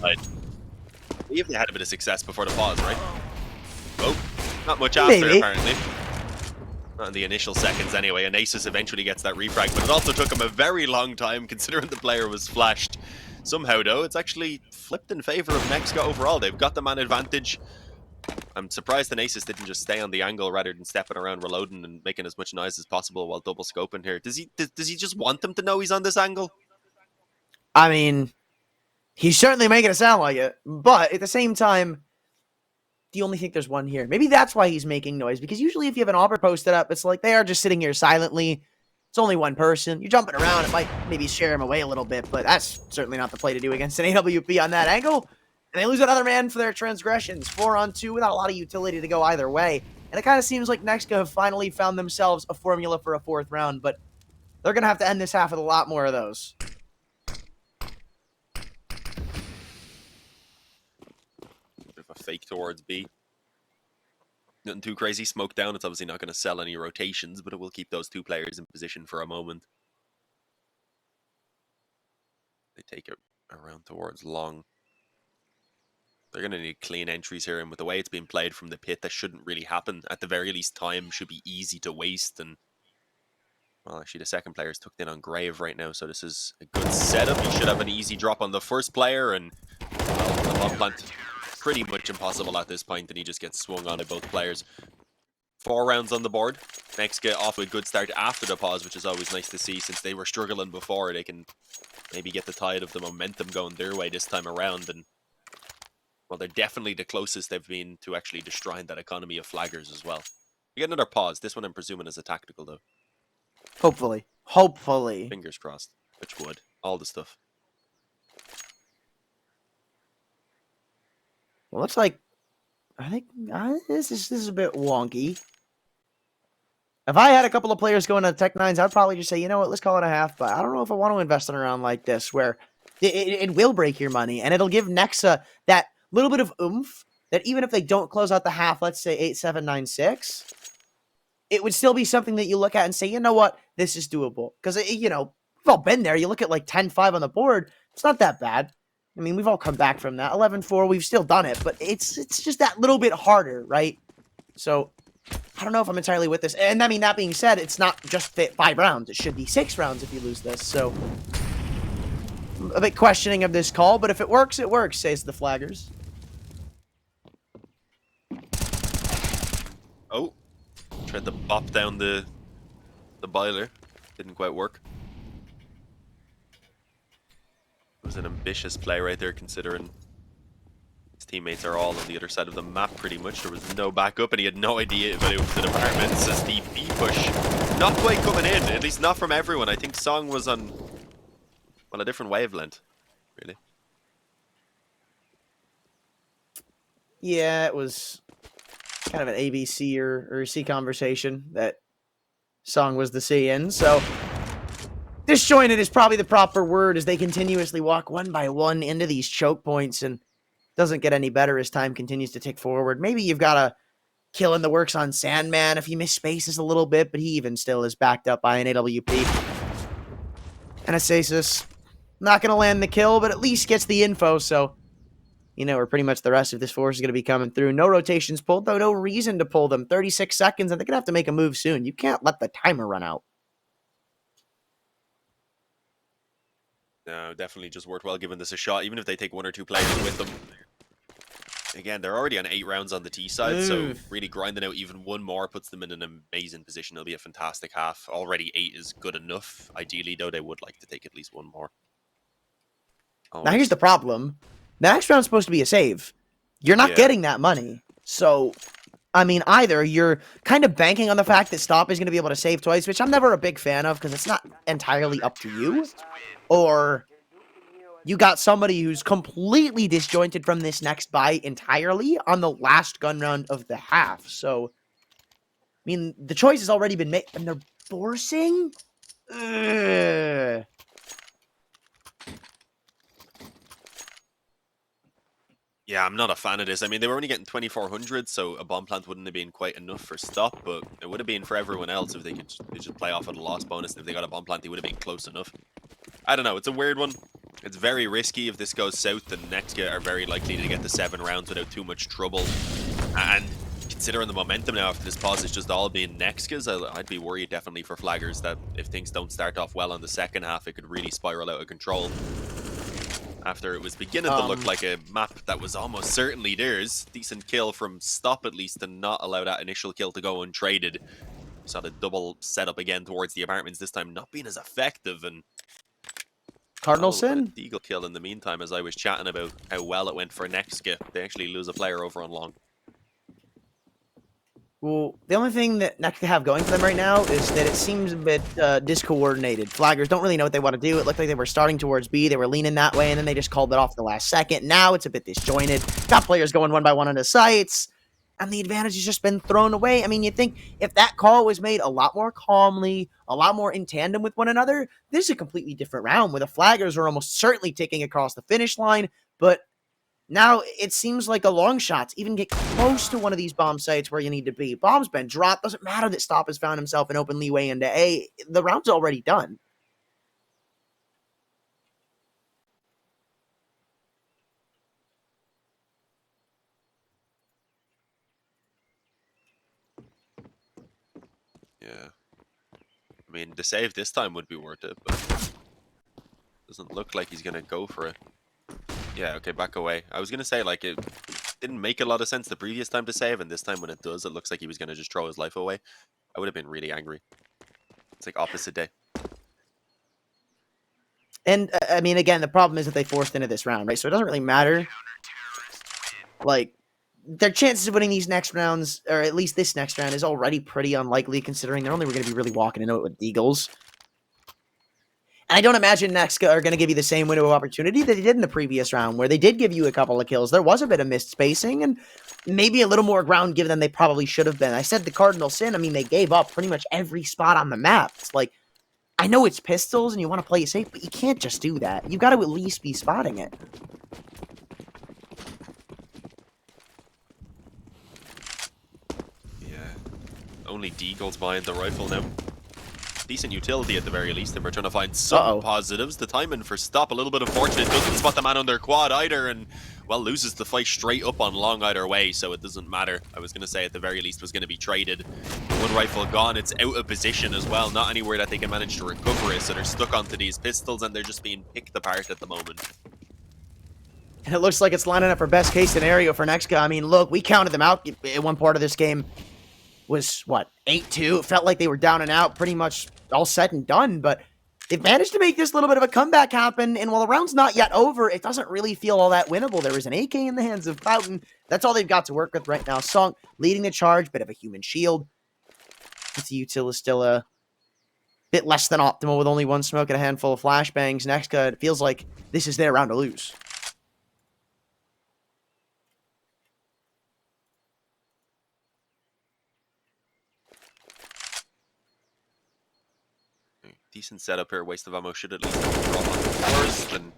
side. I believe they had a bit of success before the pause, right? Oh, not much after, Maybe. apparently. Not in the initial seconds, anyway. And Asus eventually gets that refrag, but it also took him a very long time, considering the player was flashed. Somehow, though, it's actually flipped in favor of NEXGA overall. They've got the man advantage. I'm surprised Asus didn't just stay on the angle rather than stepping around, reloading, and making as much noise as possible while double scoping here. Does he just want them to know he's on this angle? I mean, he's certainly making it sound like it, but at the same time, do you only think there's one here? Maybe that's why he's making noise, because usually if you have an Auber posted up, it's like they are just sitting here silently. It's only one person. You're jumping around. It might maybe scare him away a little bit, but that's certainly not the play to do against an AWP on that angle. And they lose another man for their transgressions. 4-on-2 without a lot of utility to go either way. And it kind of seems like NEXGA have finally found themselves a formula for a fourth round, but they're going to have to end this half with a lot more of those. Bit of a fake towards B. Nothing too crazy. Smoke down. It's obviously not going to sell any rotations, but it will keep those two players in position for a moment. They take it around towards long. They're going to need clean entries here, and with the way it's being played from the pit, that shouldn't really happen. At the very least, time should be easy to waste. And well, actually, the second player is tucked in on Grave right now, so this is a good setup. He should have an easy drop on the first player, and well, the bomb plant pretty much impossible at this point, and he just gets swung on by both players. 4 rounds on the board. NEXGA off to a good start after the pause, which is always nice to see. Since they were struggling before, they can maybe get the tide of the momentum going their way this time around. And well, they're definitely the closest they've been to actually destroying that economy of flaggers as well. You get another pause. This one I'm presuming is a tactical, though. Hopefully. Hopefully. Fingers crossed. Which would. All the stuff. Well, looks like I think this is a bit wonky. If I had a couple of players going to Tech Nines, I'd probably just say, you know what, let's call it a half. But I don't know if I want to invest in a round like this where it will break your money, and it'll give Nexa that little bit of oomph that even if they don't close out the half, let's say 8-7, 9-6, it would still be something that you look at and say, you know what, this is doable. Because, you know, we've all been there. You look at like 10-5 on the board, it's not that bad. I mean, we've all come back from that. 11-4, we've still done it, but it's just that little bit harder, right? So I don't know if I'm entirely with this. And I mean, that being said, it's not just 5 rounds. It should be 6 rounds if you lose this. So a bit questioning of this call, but if it works, says the flaggers. Oh. Tried to bop down the boiler. Didn't quite work. It was an ambitious play right there, considering his teammates are all on the other side of the map pretty much. There was no backup, and he had no idea about it to the apartments. As the B push not quite coming in, at least not from everyone. I think Song was on, well, a different wavelength, really. Yeah, it was kind of an A, B, C, or C conversation that Song was the C in. So disjointed is probably the proper word as they continuously walk one by one into these choke points, and doesn't get any better as time continues to tick forward. Maybe you've got a kill in the works on Sandman if he missed spaces a little bit, but he even still is backed up by an AWP. And Asasis not going to land the kill, but at least gets the info, so you know where pretty much the rest of this force is going to be coming through. No rotations pulled, though no reason to pull them. 36 seconds, and they're going to have to make a move soon. You can't let the timer run out. No, definitely just worthwhile giving this a shot, even if they take 1 or 2 players with them. Again, they're already on 8 rounds on the T side, so really grinding out even 1 more puts them in an amazing position. It'll be a fantastic half. Already 8 is good enough. Ideally, though, they would like to take at least 1 more. Now, here's the problem. The next round's supposed to be a save. You're not getting that money. So, I mean, either you're kind of banking on the fact that Stop is going to be able to save twice, which I'm never a big fan of because it's not entirely up to you, or you got somebody who's completely disjointed from this next buy entirely on the last gun round of the half. So, I mean, the choice has already been made, and they're forcing? Ugh. Yeah, I'm not a fan of this. I mean, they were only getting 2,400, so a bomb plant wouldn't have been quite enough for stop, but it would have been for everyone else if they could just play off of the loss bonus. And if they got a bomb plant, they would have been close enough. I don't know. It's a weird one. It's very risky. If this goes south, the NEXGA are very likely to get the 7 rounds without too much trouble. And considering the momentum now after this pause is just all being NEXGAs, I'd be worried definitely for flaggers that if things don't start off well on the second half, it could really spiral out of control. After it was beginning to look like a map that was almost certainly theirs. Decent kill from stop at least to not allow that initial kill to go untraded. Saw the double setup again towards the apartments, this time not being as effective, and Cardinal a Sin? deagle kill in the meantime as I was chatting about how well it went for NEXGA. They actually lose a player over on long. Well, the only thing that NEXGA have going for them right now is that it seems a bit discoordinated. Flaggers don't really know what they want to do. It looked like they were starting towards B. They were leaning that way, and then they just called it off the last second. Now it's a bit disjointed. Got players going one by one into sites, and the advantage has just been thrown away. I mean, you'd think if that call was made a lot more calmly, a lot more in tandem with one another, this is a completely different round where the flaggers are almost certainly ticking across the finish line, but now it seems like a long shot to even get close to one of these bomb sites where you need to be. Bomb's been dropped. Doesn't matter that Stop has found himself an open leeway into A. The round's already done. Yeah. I mean, the save this time would be worth it, but doesn't look like he's going to go for it. Yeah, okay, back away. I was going to say, like, it didn't make a lot of sense the previous time to save, and this time when it does, it looks like he was going to just throw his life away. I would have been really angry. It's like opposite day. And, I mean, again, the problem is that they forced into this round, right? So it doesn't really matter. Like, their chances of winning these next rounds, or at least this next round, is already pretty unlikely considering they're only going to be really walking into it with Deagles. And I don't imagine NEXGA are going to give you the same window of opportunity that they did in the previous round, where they did give you a couple of kills. There was a bit of missed spacing, and maybe a little more ground given than they probably should have been. I said the Cardinal Sin. I mean, they gave up pretty much every spot on the map. It's like, I know it's pistols and you want to play it safe, but you can't just do that. You've got to at least be spotting it. Yeah. Only Deagle's buying the rifle now. Decent utility at the very least, and we're trying to find some positives. The timing for stop, a little bit unfortunate. Doesn't spot the man on their quad either, and, well, loses the fight straight up on long either way, so it doesn't matter. I was going to say at the very least was going to be traded. One rifle gone, it's out of position as well, not anywhere that they can manage to recover it, so they're stuck onto these pistols, and they're just being picked apart at the moment. And it looks like it's lining up for best case scenario for NEXGA. I mean, look, we counted them out in one part of this game. Was, what, 8-2? It felt like they were down and out, pretty much all said and done, but they've managed to make this little bit of a comeback happen, and while the round's not yet over, it doesn't really feel all that winnable. There is an AK in the hands of Fountain. That's all they've got to work with right now. Song leading the charge, bit of a human shield. Its util is still a bit less than optimal with only one smoke and a handful of flashbangs. NEXGA, it feels like this is their round to lose. Decent setup here. Waste of ammo should at least drop on the forest. And,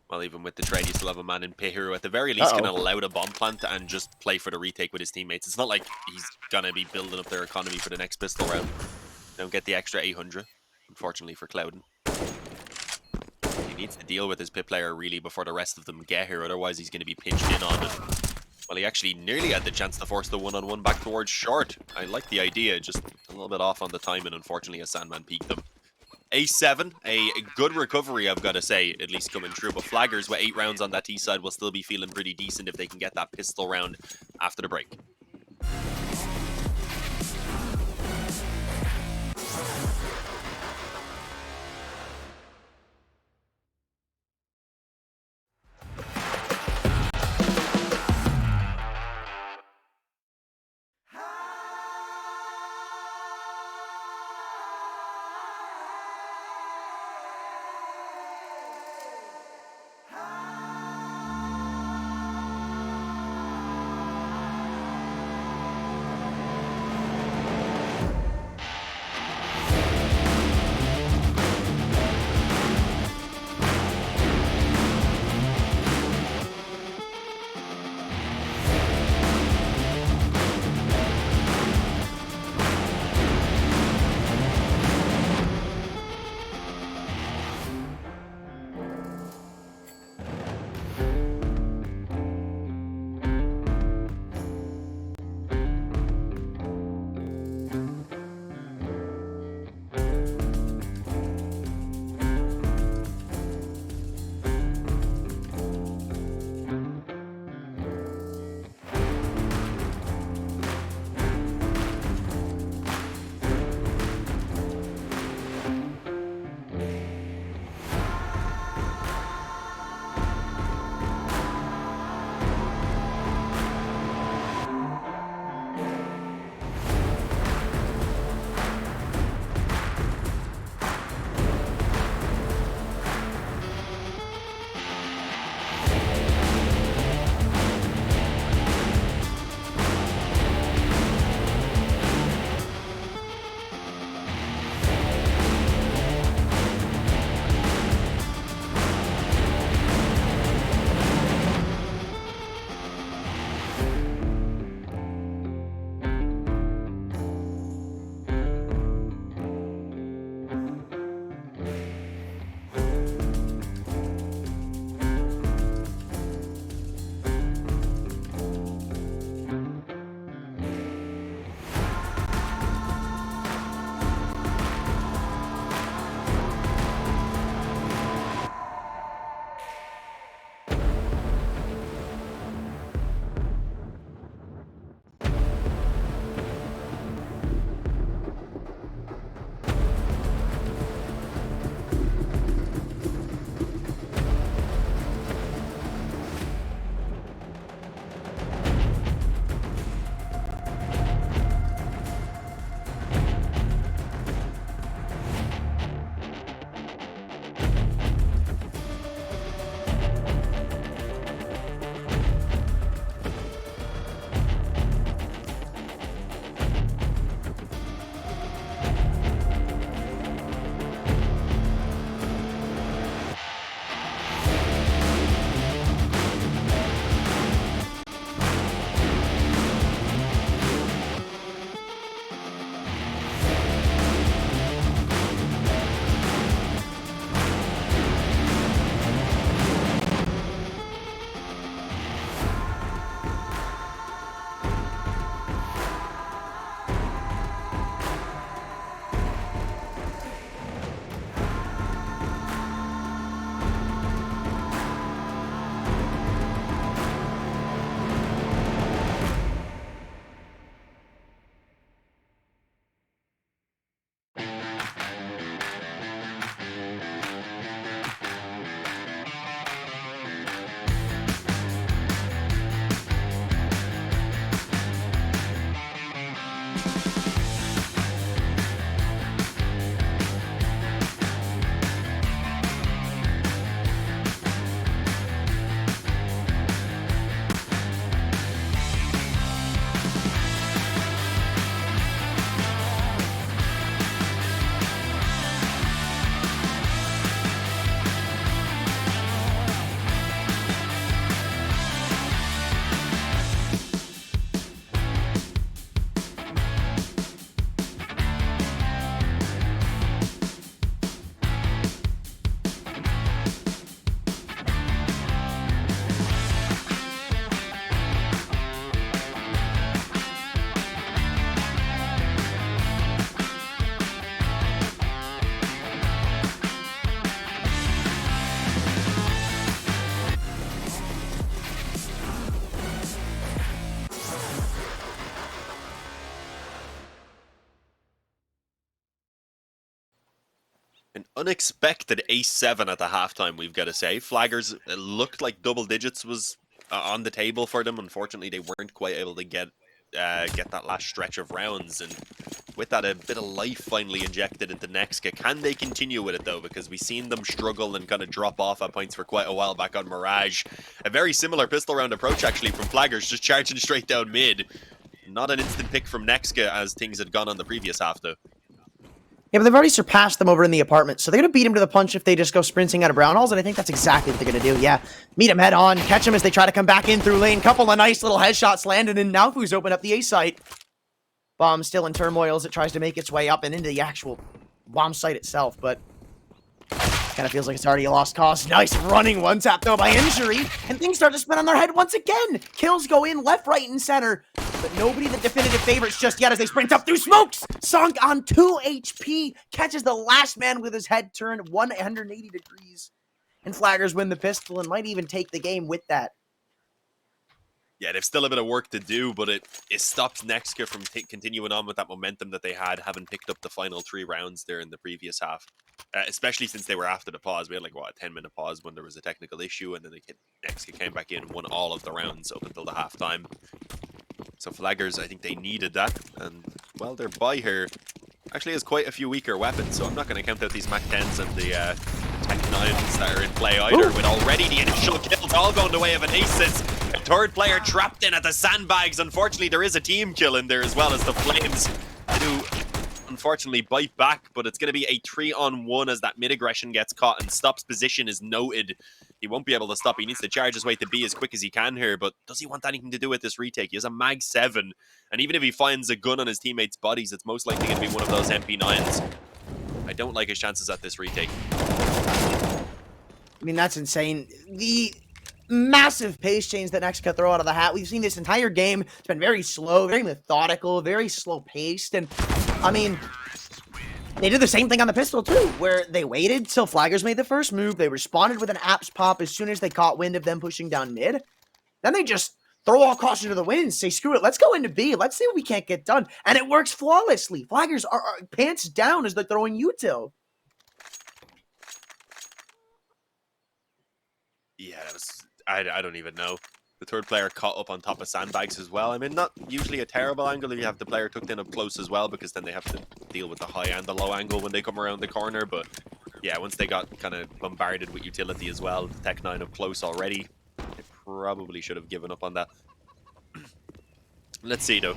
well, even with the trade, you still have a man in pit who at the very least can allow the bomb plant and just play for the retake with his teammates. It's not like he's going to be building up their economy for the next pistol round. Don't get the extra 800, unfortunately for Clouden. He needs to deal with his pit player really before the rest of them get here. Otherwise, he's going to be pinched in on it. Well, he actually nearly had the chance to force the one-on-one back towards short. I like the idea, just a little bit off on the timing, unfortunately, as Sandman peeked them. A7, a good recovery, I've got to say, at least coming through. But Flaggers with 8 rounds on that T side will still be feeling pretty decent if they can get that pistol round after the break. An unexpected ace-7 at the halftime, we've got to say. Flaggers, it looked like double digits was on the table for them. Unfortunately, they weren't quite able to get that last stretch of rounds. And with that, a bit of life finally injected into NEXGA. Can they continue with it, though? Because we've seen them struggle and kind of drop off at points for quite a while back on Mirage. A very similar pistol round approach, actually, from Flaggers, just charging straight down mid. Not an instant pick from NEXGA as things had gone on the previous half, though. Yeah, but they've already surpassed them over in the apartment, so they're going to beat him to the punch if they just go sprinting out of brown halls, and I think that's exactly what they're going to do, yeah. Meet him head on, catch him as they try to come back in through lane, couple of nice little headshots landed, and Naufu's open up the A site. Bomb still in turmoil as it tries to make its way up and into the actual bomb site itself, but kind of feels like it's already a lost cause. Nice running one tap, though, by injury, and things start to spin on their head once again. Kills go in left, right, and center, but nobody the definitive favorites just yet as they sprint up through smokes. Sunk on 2 HP, catches the last man with his head turned 180 degrees, and Flaggers win the pistol and might even take the game with that. Yeah, they've still a bit of work to do, but it stops NEXGA from continuing on with that momentum that they had, having picked up the final 3 rounds there in the previous half. Especially since they were after the pause. We had like, what, a 10-minute pause when there was a technical issue, and then NEXGA came back in and won all of the rounds up until the halftime. So Flaggers, I think they needed that, and, well, their buy here actually has quite a few weaker weapons, so I'm not going to count out these Mac 10s and the Tech 9s that are in play either, with already the initial kills all going the way of an aces. A third player trapped in at the sandbags. Unfortunately, there is a team kill in there as well as the Flames do unfortunately bite back, but it's going to be a 3-on-1 as that mid-aggression gets caught and Stop's position is noted. He won't be able to stop. He needs to charge his way to B as quick as he can here, but does he want anything to do with this retake? He has a Mag 7, and even if he finds a gun on his teammates' bodies, it's most likely going to be one of those MP9s. I don't like his chances at this retake. I mean, that's insane. The massive pace change that NEXGA throw out of the hat. We've seen this entire game. It's been very slow, very methodical, very slow paced. And I mean, they did the same thing on the pistol too, where they waited till Flaggers made the first move. They responded with an apps pop as soon as they caught wind of them pushing down mid. Then they just throw all caution to the wind, say, screw it, let's go into B. Let's see what we can't get done. And it works flawlessly. Flaggers are pants down as they're throwing util. Yeah, that was... I don't even know. The third player caught up on top of sandbags as well. I mean, not usually a terrible angle if you have the player tucked in up close as well, because then they have to deal with the high and the low angle when they come around the corner. But yeah, once they got kind of bombarded with utility as well, the Tech 9 up close already, they probably should have given up on that. Let's see, though.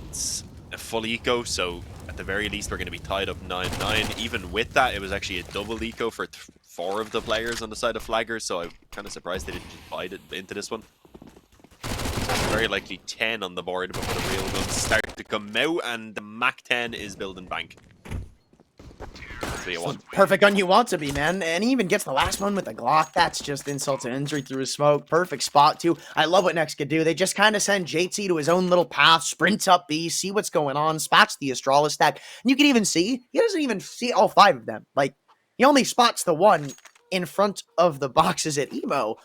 It's a full eco, so at the very least, we're going to be tied up 9-9. Even with that, it was actually a double eco for 4 of the players on the side of Flaggers, so I'm kind of surprised they didn't just bite it into this one. Very likely 10 on the board before the real guns start to come out, and the Mac 10 is building bank. Perfect gun you want to be, man. And he even gets the last one with the Glock. That's just insult to injury through his smoke. Perfect spot, too. I love what NEXGA do. They just kind of send JT to his own little path, sprint up B, see what's going on, spots the Astralis stack. And you can even see, he doesn't even see all 5 of them. Like, he only spots the one in front of the boxes at Emo.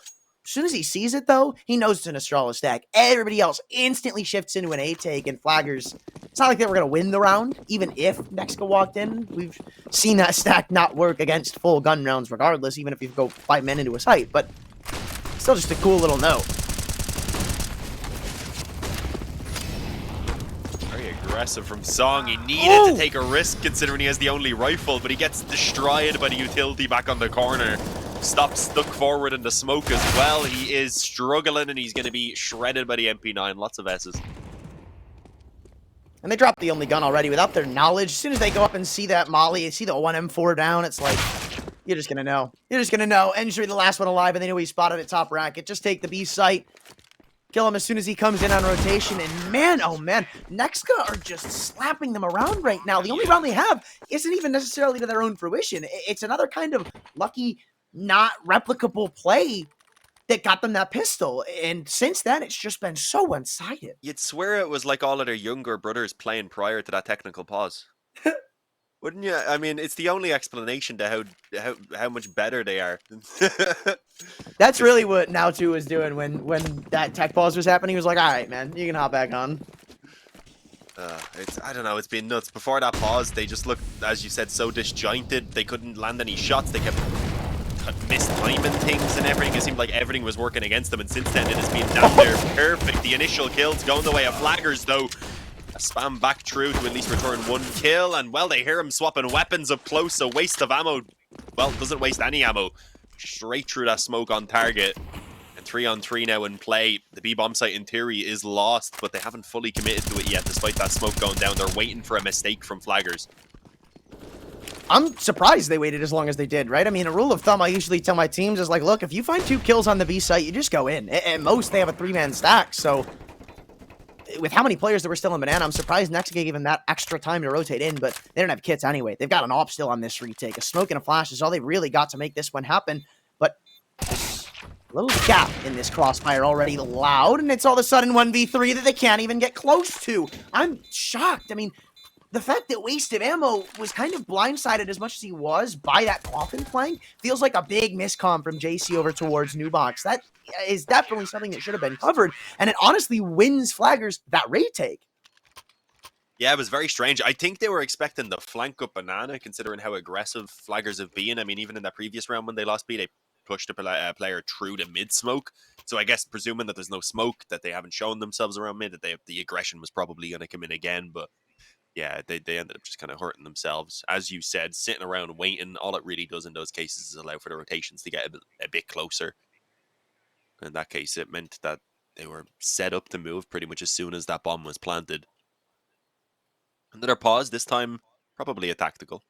As soon as he sees it, though, he knows it's an Astralis stack. Everybody else instantly shifts into an A-take, and Flaggers, it's not like they were going to win the round, even if NEXGA walked in. We've seen that stack not work against full gun rounds regardless, even if you go 5 men into a site, but still just a cool little note. Very aggressive from Song. He needed to take a risk considering he has the only rifle, but he gets destroyed by the utility back on the corner. Stop stuck forward in the smoke as well. He is struggling and he's going to be shredded by the MP9. Lots of S's. And they dropped the only gun already without their knowledge. As soon as they go up and see that Molly, see the 1M4 down, it's like, you're just going to know. You're just going to know. Injury, the last one alive, and they know he's spotted at top racket. Just take the B site. Kill him as soon as he comes in on rotation. And man, oh man, NEXGA are just slapping them around right now. The only round they have isn't even necessarily to their own fruition. It's another kind of lucky, not replicable play that got them that pistol. And since then, it's just been so one-sided. You'd swear it was like all of their younger brothers playing prior to that technical pause. Wouldn't you? I mean, it's the only explanation to how much better they are. That's really what Now2 was doing when that tech pause was happening. He was like, all right, man, you can hop back on. I don't know, it's been nuts. Before that pause, they just looked, as you said, so disjointed. They couldn't land any shots. They kept mistiming things and everything. It seemed like everything was working against them, and since then it has been damn near perfect. The initial kills going the way of Flaggers, though. A spam back through to at least return 1 kill, and well, they hear him swapping weapons up close, so waste of ammo. Well, doesn't waste any ammo. Straight through that smoke on target. 3-on-3 now in play. The B-bomb site in theory is lost, but they haven't fully committed to it yet despite that smoke going down. They're waiting for a mistake from Flaggers. I'm surprised they waited as long as they did, right? I mean, a rule of thumb I usually tell my teams is like, look, if you find 2 kills on the B site, you just go in. At most, they have a 3-man stack, so with how many players that were still in Banana, I'm surprised NEXGA gave them that extra time to rotate in, but they don't have kits anyway. They've got an op still on this retake. A smoke and a flash is all they really got to make this one happen, but a little gap in this crossfire already loud, and it's all of a sudden 1v3 that they can't even get close to. I'm shocked. I mean, the fact that waste of ammo was kind of blindsided as much as he was by that coffin playing feels like a big miscomm from JC over towards Nubox. That is definitely something that should have been covered, and it honestly wins Flaggers that retake. Yeah, it was very strange. I think they were expecting the flank up Banana, considering how aggressive Flaggers have been. I mean, even in that previous round when they lost B, they pushed a player through the mid smoke. So I guess presuming that there's no smoke, that they haven't shown themselves around mid, that the aggression was probably going to come in again. But yeah, they ended up just kind of hurting themselves. As you said, sitting around waiting, all it really does in those cases is allow for the rotations to get a bit closer. In that case, it meant that they were set up to move pretty much as soon as that bomb was planted. Another pause, this time probably a tactical.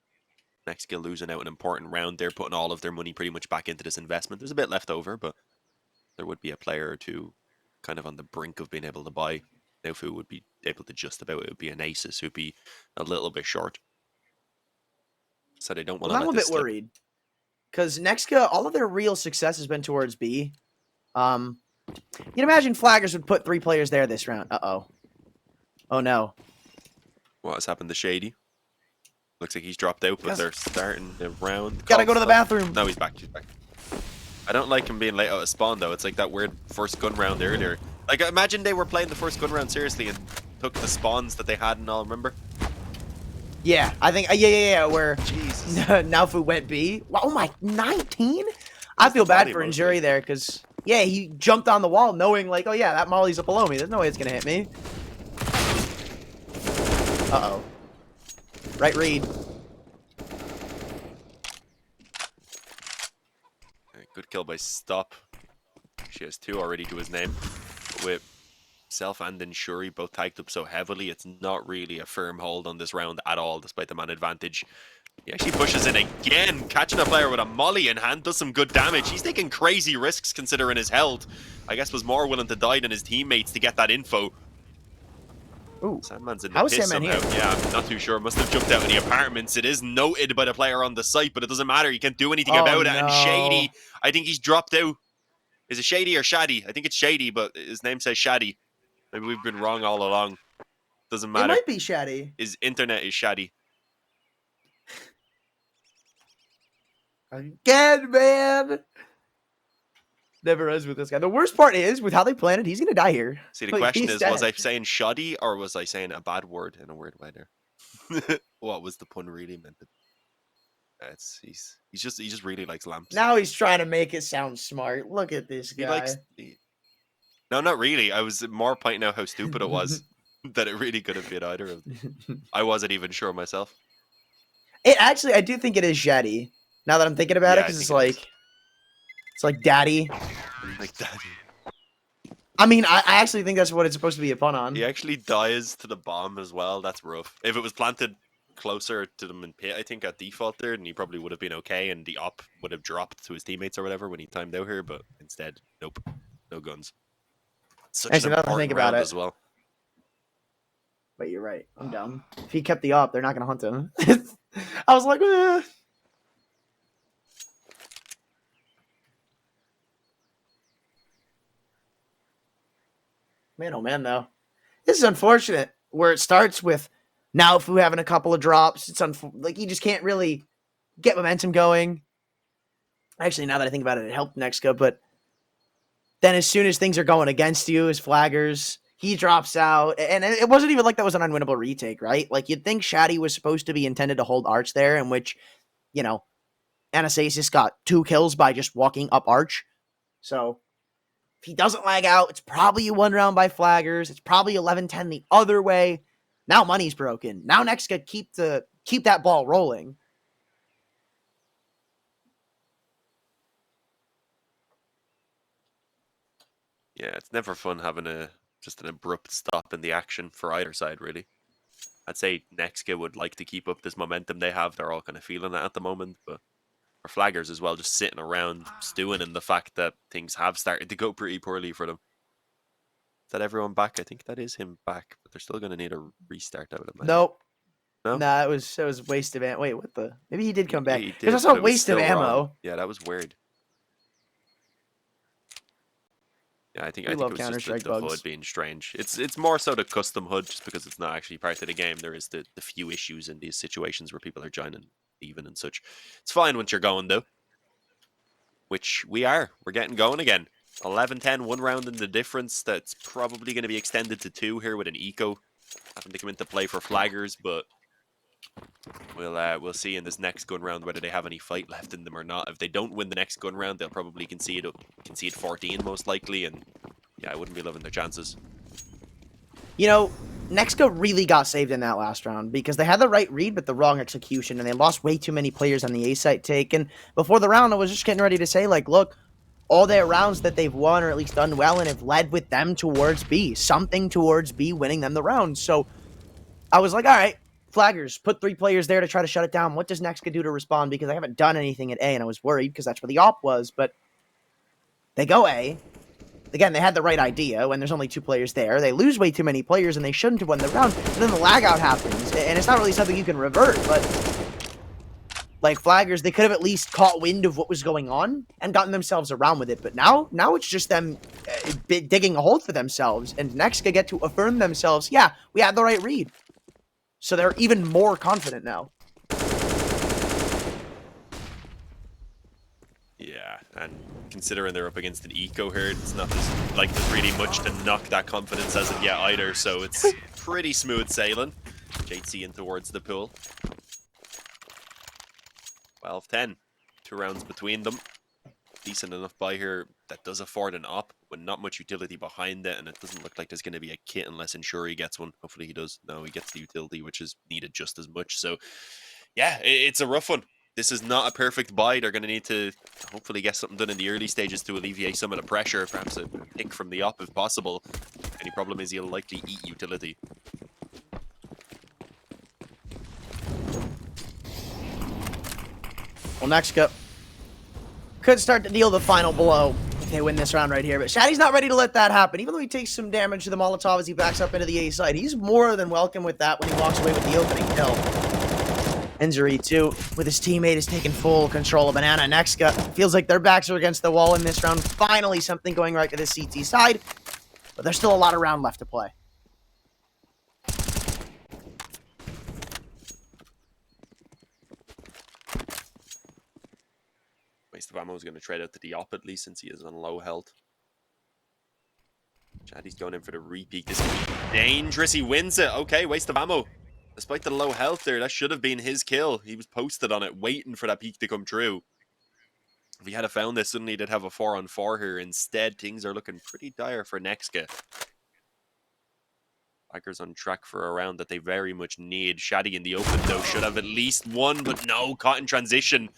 NEXGA losing out an important round. They're putting all of their money pretty much back into this investment. There's a bit left over, but there would be a player or two kind of on the brink of being able to buy. Naufu would be able to just about, it would be an Asus who'd be a little bit short. So they don't want to let this slip. I'm a bit worried, because NEXGA, all of their real success has been towards B. You can imagine Flaggers would put 3 players there this round. Uh-oh. Oh, no. What has happened to Shady? Looks like he's dropped out, but they're starting the round. Gotta go to the bathroom. No, he's back. He's back. I don't like him being late out of spawn, though. It's like that weird first gun round earlier. Like, imagine they were playing the first gun round seriously and took the spawns that they had and all, remember? Yeah, I think, yeah, where Jesus. Naufu went B. Oh my, 19? I feel bad for Injury there, because, yeah, he jumped on the wall knowing, like, oh yeah, that Molly's up below me. There's no way it's going to hit me. Uh-oh. Right read. Good kill by Stop. She has 2 already to his name. But with Self and Inshuri both tagged up so heavily, it's not really a firm hold on this round at all, despite the man advantage. He actually pushes in again, catching a player with a molly in hand, does some good damage. He's taking crazy risks considering his health. I guess was more willing to die than his teammates to get that info. Ooh. Sandman's in the piss somehow. Yeah, I'm not too sure. Must have jumped out of the apartments. It is noted by the player on the site, but it doesn't matter. He can't do anything about it. And Shady, I think he's dropped out. Is it Shady or Shaddy? I think it's Shady, but his name says Shaddy. Maybe we've been wrong all along. Doesn't matter. It might be Shaddy. His internet is Shaddy. Again, man. Never ends with this guy. The worst part is, with how they planned it, he's going to die here. See, the question is, was I saying shoddy or was I saying a bad word in a weird way there? What was the pun really meant to be? He just really likes lamps. Now he's trying to make it sound smart. Look at this guy. No, not really. I was more pointing out how stupid it was. That it really could have been either of them. I wasn't even sure myself. It actually, I do think it is Shaddy. Now that I'm thinking about it, because it's like daddy. Like daddy. I mean, I actually think that's what it's supposed to be a pun on. He actually dies to the bomb as well. That's rough. If it was planted closer to them in pit, I think at default there, then he probably would have been okay, and the op would have dropped to his teammates or whatever when he timed out here. But instead, nope, no guns. Such actually, an important think about round it as well. Wait, you're right. I'm dumb. If he kept the op, they're not going to hunt him. I was like, eh. Man, oh man, though. This is unfortunate, where it starts with Naufu having a couple of drops. It's like, you just can't really get momentum going. Actually, now that I think about it, it helped NEXGA, but then as soon as things are going against you as Flaggers, He drops out, and it wasn't even like that was an unwinnable retake, right? Like, you'd think Shaddy was supposed to be intended to hold Arch there, in which, you know, Anastasis got 2 kills by just walking up Arch. So, if he doesn't lag out, it's probably a 1 round by flaggers. It's probably 11-10 the other way. Now money's broken. Now NEXGA keep that ball rolling. Yeah, it's never fun having just an abrupt stop in the action for either side, really. I'd say NEXGA would like to keep up this momentum they have. They're all kind of feeling it at the moment, but for flaggers as well, just sitting around stewing in the fact that things have started to go pretty poorly for them. Is that everyone back? I think that is him back, but they're still going to need a restart, I would imagine. Nope. No? Nah, it was waste of ammo. Wait, what the? Maybe he did come back. He There's did, also but a it was waste of still ammo. wrong. Yeah, that was weird. Yeah, I think We it love was just Counter-Strike the bugs. HUD being strange. It's more so the custom HUD, just because it's not actually part of the game. There is the few issues in these situations where people are joining, leaving, and such. It's fine once you're going though, which we are. We're getting going again. 11-10, 1 round in the difference. That's probably going to be extended to 2 here with an eco having to come into play for flaggers, but we'll see in this next gun round whether they have any fight left in them or not. If they don't win the next gun round, they'll probably concede 14 most likely, and yeah, I wouldn't be loving their chances. You know, NEXGA really got saved in that last round because they had the right read but the wrong execution, and they lost way too many players on the A site take. And before the round, I was just getting ready to say, like, look, all their rounds that they've won or at least done well and have led with them towards B, something towards B winning them the round. So I was like, all right, flaggers, put 3 players there to try to shut it down. What does NEXGA do to respond? Because they haven't done anything at A, and I was worried because that's where the op was. But they go A. Again, they had the right idea when there's only 2 players there. They lose way too many players, and they shouldn't have won the round. And then the lag out happens, and it's not really something you can revert, but like flaggers, they could have at least caught wind of what was going on and gotten themselves around with it. But now it's just them digging a hole for themselves, and NEXGA get to affirm themselves. Yeah, we had the right read. So they're even more confident now. Yeah, and considering they're up against an eco here, it's not like there's really much to knock that confidence as of yet either, so it's pretty smooth sailing. JT in towards the pool. 12-10. 2 rounds between them. Decent enough buy here that does afford an op with not much utility behind it, and it doesn't look like there's going to be a kit unless Ensure he gets one. Hopefully he does. No, he gets the utility, which is needed just as much. So, yeah, it's a rough one. This is not a perfect buy. They're going to need to hopefully get something done in the early stages to alleviate some of the pressure. Perhaps a pick from the op if possible. Any problem is he'll likely eat utility. Well, NEXGA could start to deal the final blow if they win this round right here. But Shaddy's not ready to let that happen. Even though he takes some damage to the Molotov as he backs up into the A side, he's more than welcome with that when he walks away with the opening kill. Injury too, with his teammate is taking full control of Banana. NEXGA feels like their backs are against the wall in this round. Finally, something going right to the CT side, but there's still a lot of round left to play. Waste of ammo is going to trade out to the op at least since he is on low health. Shaddy's going in for the repeat. This could be dangerous. He wins it. Okay, waste of ammo. Despite the low health there, that should have been his kill. He was posted on it, waiting for that peak to come true. If he had found this, suddenly they'd have a 4-on-4 here. Instead, things are looking pretty dire for NEXGA. Packers on track for a round that they very much need. Shaddy in the open, though, should have at least one, but no, caught in transition.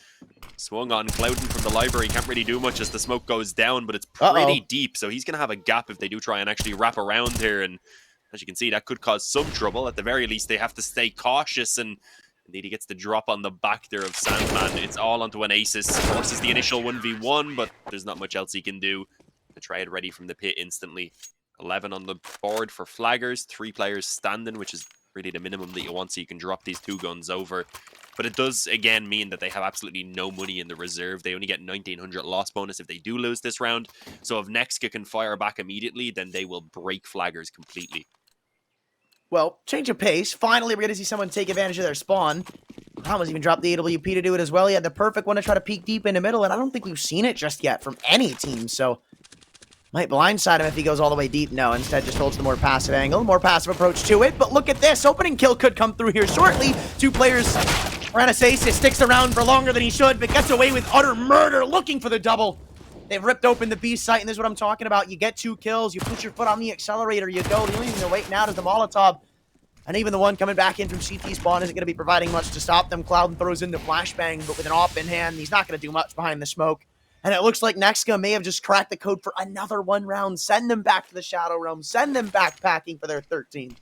Swung on Clouden from the library. Can't really do much as the smoke goes down, but it's pretty deep, so he's going to have a gap if they do try and actually wrap around here. And as you can see, that could cause some trouble. At the very least, they have to stay cautious, and indeed he gets the drop on the back there of Sandman. It's all onto an Aces. Forces the initial 1v1, but there's not much else he can do. The trade ready from the pit instantly. 11 on the board for flaggers. 3 players standing, which is really the minimum that you want so you can drop these 2 guns over. But it does, again, mean that they have absolutely no money in the reserve. They only get 1,900 loss bonus if they do lose this round. So if NEXGA can fire back immediately, then they will break flaggers completely. Well, change of pace. Finally, we're going to see someone take advantage of their spawn. Thomas even dropped the AWP to do it as well. He had the perfect one to try to peek deep in the middle, and I don't think we've seen it just yet from any team. So Might blindside him if he goes all the way deep. No, instead just holds the more passive angle, more passive approach to it. But look at this. Opening kill could come through here shortly. Two players. Ranasasis sticks around for longer than he should, but gets away with utter murder, looking for the double. They've ripped open the B site, and this is what I'm talking about. You get 2 kills, you put your foot on the accelerator, you go. The only thing they're waiting out is the Molotov. And even the one coming back in from CT spawn isn't going to be providing much to stop them. Cloud throws in the flashbang, but with an AWP in hand, he's not going to do much behind the smoke. And it looks like NEXGA may have just cracked the code for another 1 round. Send them back to the Shadow Realm. Send them backpacking for their 13th.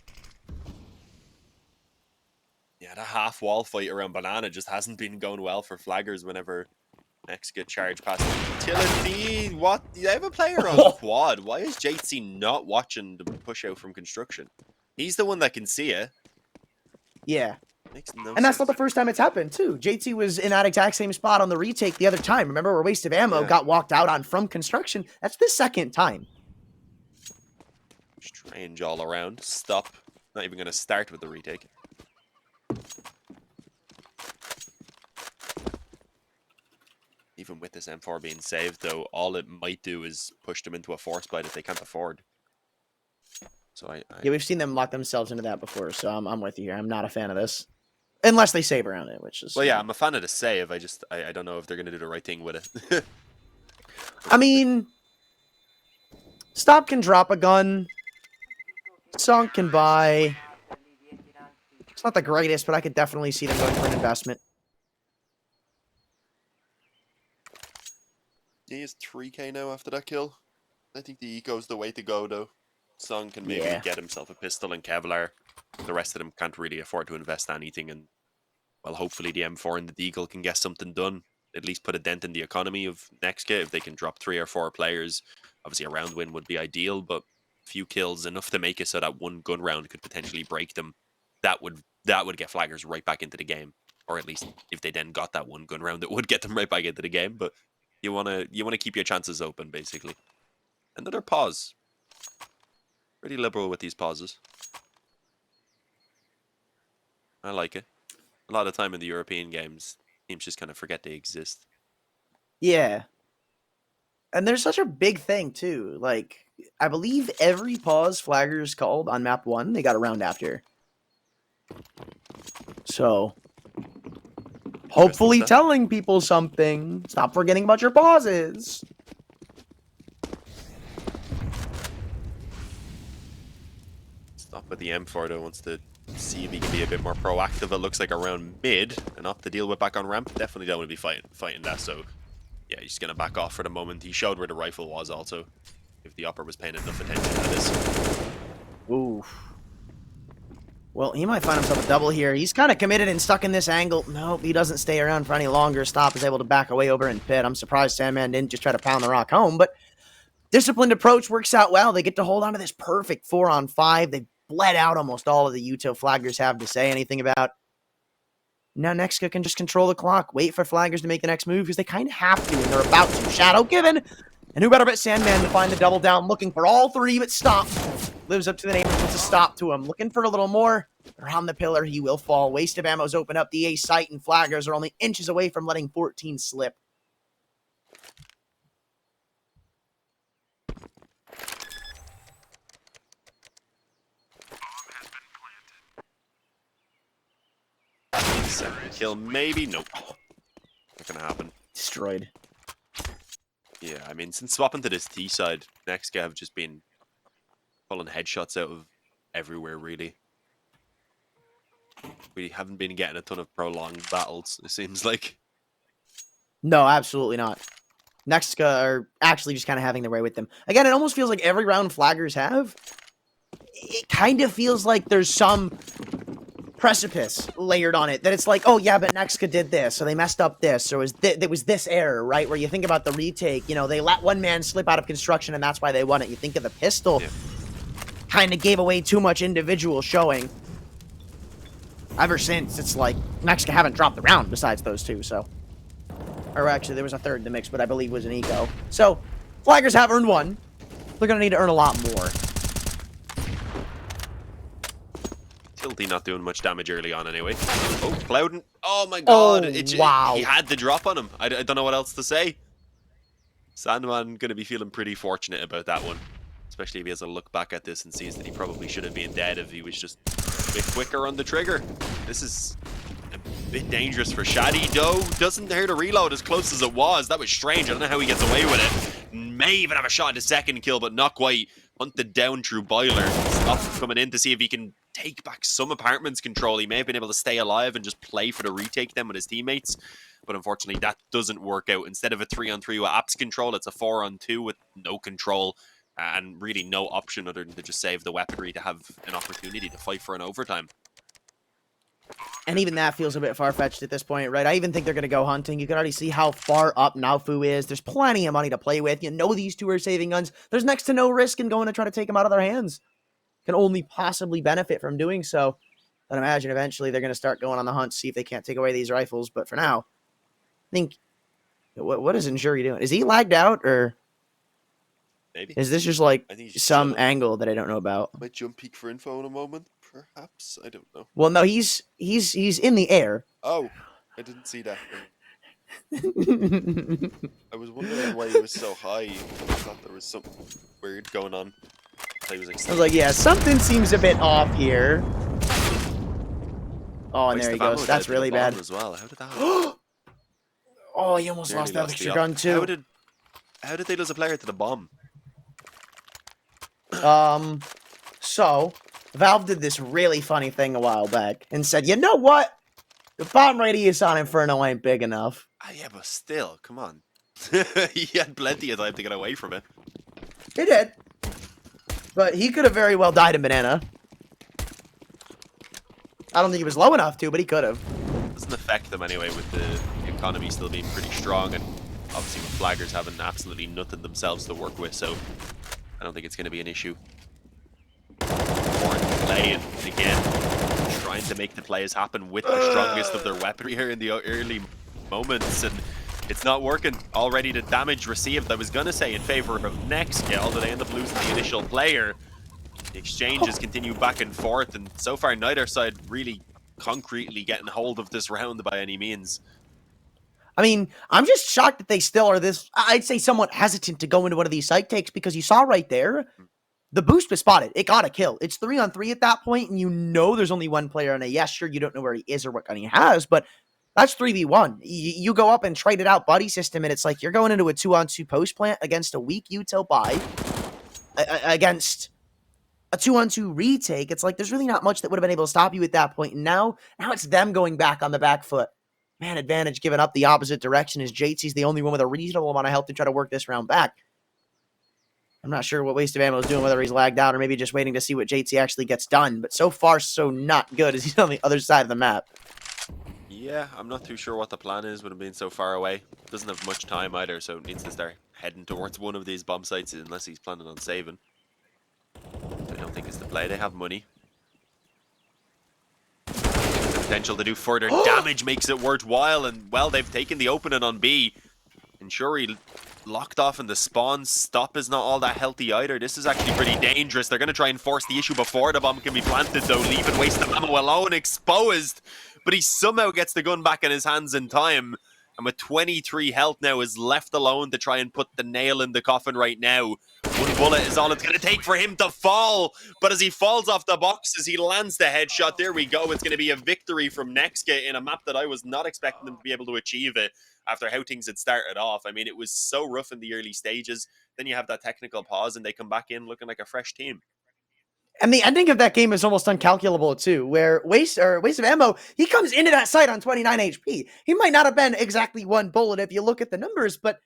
Yeah, the half wall fight around Banana just hasn't been going well for flaggers whenever NEXGA charge past utility. What? You have a player on quad. Why is JC not watching the push out from construction? He's the one that can see it. Yeah. Makes no and that's sense. not the first time it's happened, too. JT was in that exact same spot on the retake the other time. Remember, where Waste of Ammo got walked out on from construction? That's the second time. Strange all around. Stop. Not even going to start with the retake. Even with this M4 being saved, though, all it might do is push them into a force bite if they can't afford. So Yeah, we've seen them lock themselves into that before, so I'm with you here. I'm not a fan of this. Unless they save around it, which is... Well, yeah, I'm a fan of the save. I don't know if they're going to do the right thing with it. I mean... Stop can drop a gun. Sunk can buy. It's not the greatest, but I could definitely see them going for an investment. He is 3k now after that kill. I think the eco's the way to go, though. Song can maybe get himself a pistol and Kevlar. The rest of them can't really afford to invest anything, and well, hopefully the M4 and the Deagle can get something done. At least put a dent in the economy of NEXGA if they can drop 3 or 4 players. Obviously, a round win would be ideal, but few kills enough to make it so that 1 gun round could potentially break them. That would get flaggers right back into the game, or at least if they then got that 1 gun round, it would get them right back into the game. But you wanna keep your chances open, basically. Another pause. Pretty liberal with these pauses. I like it. A lot of time in the European games, teams just kind of forget they exist. Yeah. And there's such a big thing, too. Like, I believe every pause flaggers called on map 1, they got a round after. So, hopefully telling people something. Stop forgetting about your pauses. Stop with the M4, though, wants to see if he can be a bit more proactive. It looks like around mid, and up to deal with back on ramp. Definitely don't want to be fighting that, so yeah, he's going to back off for the moment. He showed where the rifle was also, if the upper was paying enough attention to this. Oof. Well, he might find himself a double here. He's kind of committed and stuck in this angle. Nope, he doesn't stay around for any longer. Stop is able to back away over in pit. I'm surprised Sandman didn't just try to pound the rock home, but disciplined approach works out well. They get to hold on to this perfect 4-on-5. They bled out almost all of the Uto flaggers have to say anything about. Now NEXGA can just control the clock, wait for flaggers to make the next move, because they kind of have to, and they're about to. Shadow given, and who better but Sandman to find the double down, looking for all 3, but Stop lives up to the name, puts a stop to him. Looking for a little more. Around the pillar, he will fall. Waste of Ammo's open up the A site, and flaggers are only inches away from letting 14 slip. Second kill, maybe? Nope. Not gonna happen. Destroyed. Yeah, I mean, since swapping to this T side, NEXGA have just been pulling headshots out of everywhere, really. We haven't been getting a ton of prolonged battles, it seems like. No, absolutely not. NEXGA are actually just kind of having their way with them. Again, it almost feels like every round flaggers have, it kind of feels like there's some precipice layered on it, that it's like, oh yeah, but NEXGA did this, so they messed up this, or there was this error, right? Where you think about the retake, you know, they let one man slip out of construction and that's why they won it. You think of the pistol, kind of gave away too much individual showing. Ever since, it's like, NEXGA haven't dropped the round besides those 2, so. Or actually, there was a third in the mix, but I believe was an eco. So, flaggers have earned 1. They're going to need to earn a lot more. Tilty not doing much damage early on anyway. Oh, Clouden. Oh my god. Oh, wow. He had the drop on him. I don't know what else to say. Sandman going to be feeling pretty fortunate about that one. Especially if he has a look back at this and sees that he probably should have been dead if he was just a bit quicker on the trigger. This is a bit dangerous for Shaddy, though. Doesn't dare to reload as close as it was. That was strange. I don't know how he gets away with it. May even have a shot at his second kill, but not quite. Hunted down through Boiler. Stops coming in to see if he can take back some apartments control. He may have been able to stay alive and just play for the retake then with his teammates. But unfortunately, that doesn't work out. Instead of a 3-on-3 with apps control, it's a 4-on-2 with no control. And really no option other than to just save the weaponry to have an opportunity to fight for an overtime. And even that feels a bit far-fetched at this point, right? I even think they're going to go hunting. You can already see how far up Naofu is. There's plenty of money to play with. You know these two are saving guns. There's next to no risk in going to try to take them out of their hands. Can only possibly benefit from doing so. I'd imagine eventually they're going to start going on the hunt, see if they can't take away these rifles. But for now, I think... What is Injuri doing? Is he lagged out, or... Maybe. Is this just like some chilling. angle that I don't know about? Might jump peek for info in a moment, perhaps. I don't know. Well, no, he's in the air. Oh, I didn't see that. I was wondering why he was so high. I thought there was something weird going on. I was like, yeah, something seems a bit off here. Oh, and there he goes. That's really bad. As well. How did that? Oh, he almost lost that extra gun too. How did they lose a player to the bomb? So Valve did this really funny thing a while back and said, you know what? The bomb radius on Inferno ain't big enough. Yeah, but still, come on. He had plenty of time to get away from it. He did. But he could have very well died in Banana. I don't think he was low enough to, but he could have. Doesn't affect them anyway, with the economy still being pretty strong, and obviously with Flaggers having absolutely nothing themselves to work with, so I don't think it's going to be an issue. Play, and again, trying to make the plays happen with the strongest of their weaponry here in the early moments, and it's not working. Already the damage received, I was going to say, in favor of NEXGA, although they end up losing the initial player. The exchanges continue back and forth, and so far neither side really concretely getting hold of this round by any means. I mean, I'm just shocked that they still are this, I'd say, somewhat hesitant to go into one of these site takes, because you saw right there, the boost was spotted. It got a kill. It's 3-on-3 at that point, and you know there's only one player on a yes, sure, you don't know where he is or what gun he has, but that's 3v1. You go up and trade it out buddy system, and it's like you're going into a 2-on-2 post plant against a weak util buy, against a 2-on-2 retake. It's like there's really not much that would have been able to stop you at that point, and now it's them going back on the back foot. Man, advantage given up the opposite direction as JT's the only one with a reasonable amount of health to try to work this round back. I'm not sure what Waste of Ammo is doing, whether he's lagged out or maybe just waiting to see what JT actually gets done. But so far, so not good as he's on the other side of the map. Yeah, I'm not too sure what the plan is with him being so far away. Doesn't have much time either, so needs to start heading towards one of these bomb sites unless he's planning on saving. I don't think it's the play. They have money. The potential to do further damage makes it worthwhile, and well, they've taken the opening on B. And Shuri locked off in the spawn. Stop is not all that healthy either. This is actually pretty dangerous. They're going to try and force the issue before the bomb can be planted, though, leaving Waste of Ammo alone, exposed. But he somehow gets the gun back in his hands in time. And with 23 health now, is left alone to try and put the nail in the coffin right now. One bullet is all it's going to take for him to fall. But as he falls off the box, as he lands the headshot, there we go. It's going to be a victory from NEXGA in a map that I was not expecting them to be able to achieve it after how things had started off. I mean, it was so rough in the early stages. Then you have that technical pause, and they come back in looking like a fresh team. And the ending of that game is almost uncalculable too, where Waste of Ammo, he comes into that site on 29 HP. He might not have been exactly one bullet if you look at the numbers, but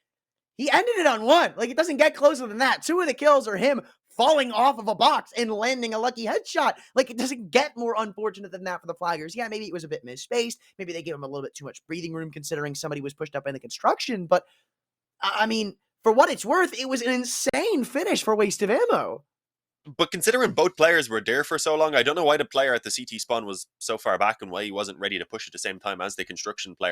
he ended it on one. Like, it doesn't get closer than that. 2 of the kills are him falling off of a box and landing a lucky headshot. Like, it doesn't get more unfortunate than that for the Flaggers. Yeah, maybe it was a bit misspaced. Maybe they gave him a little bit too much breathing room considering somebody was pushed up in the construction. But, I mean, for what it's worth, it was an insane finish for Waste of Ammo. But considering both players were there for so long, I don't know why the player at the CT spawn was so far back and why he wasn't ready to push at the same time as the construction player.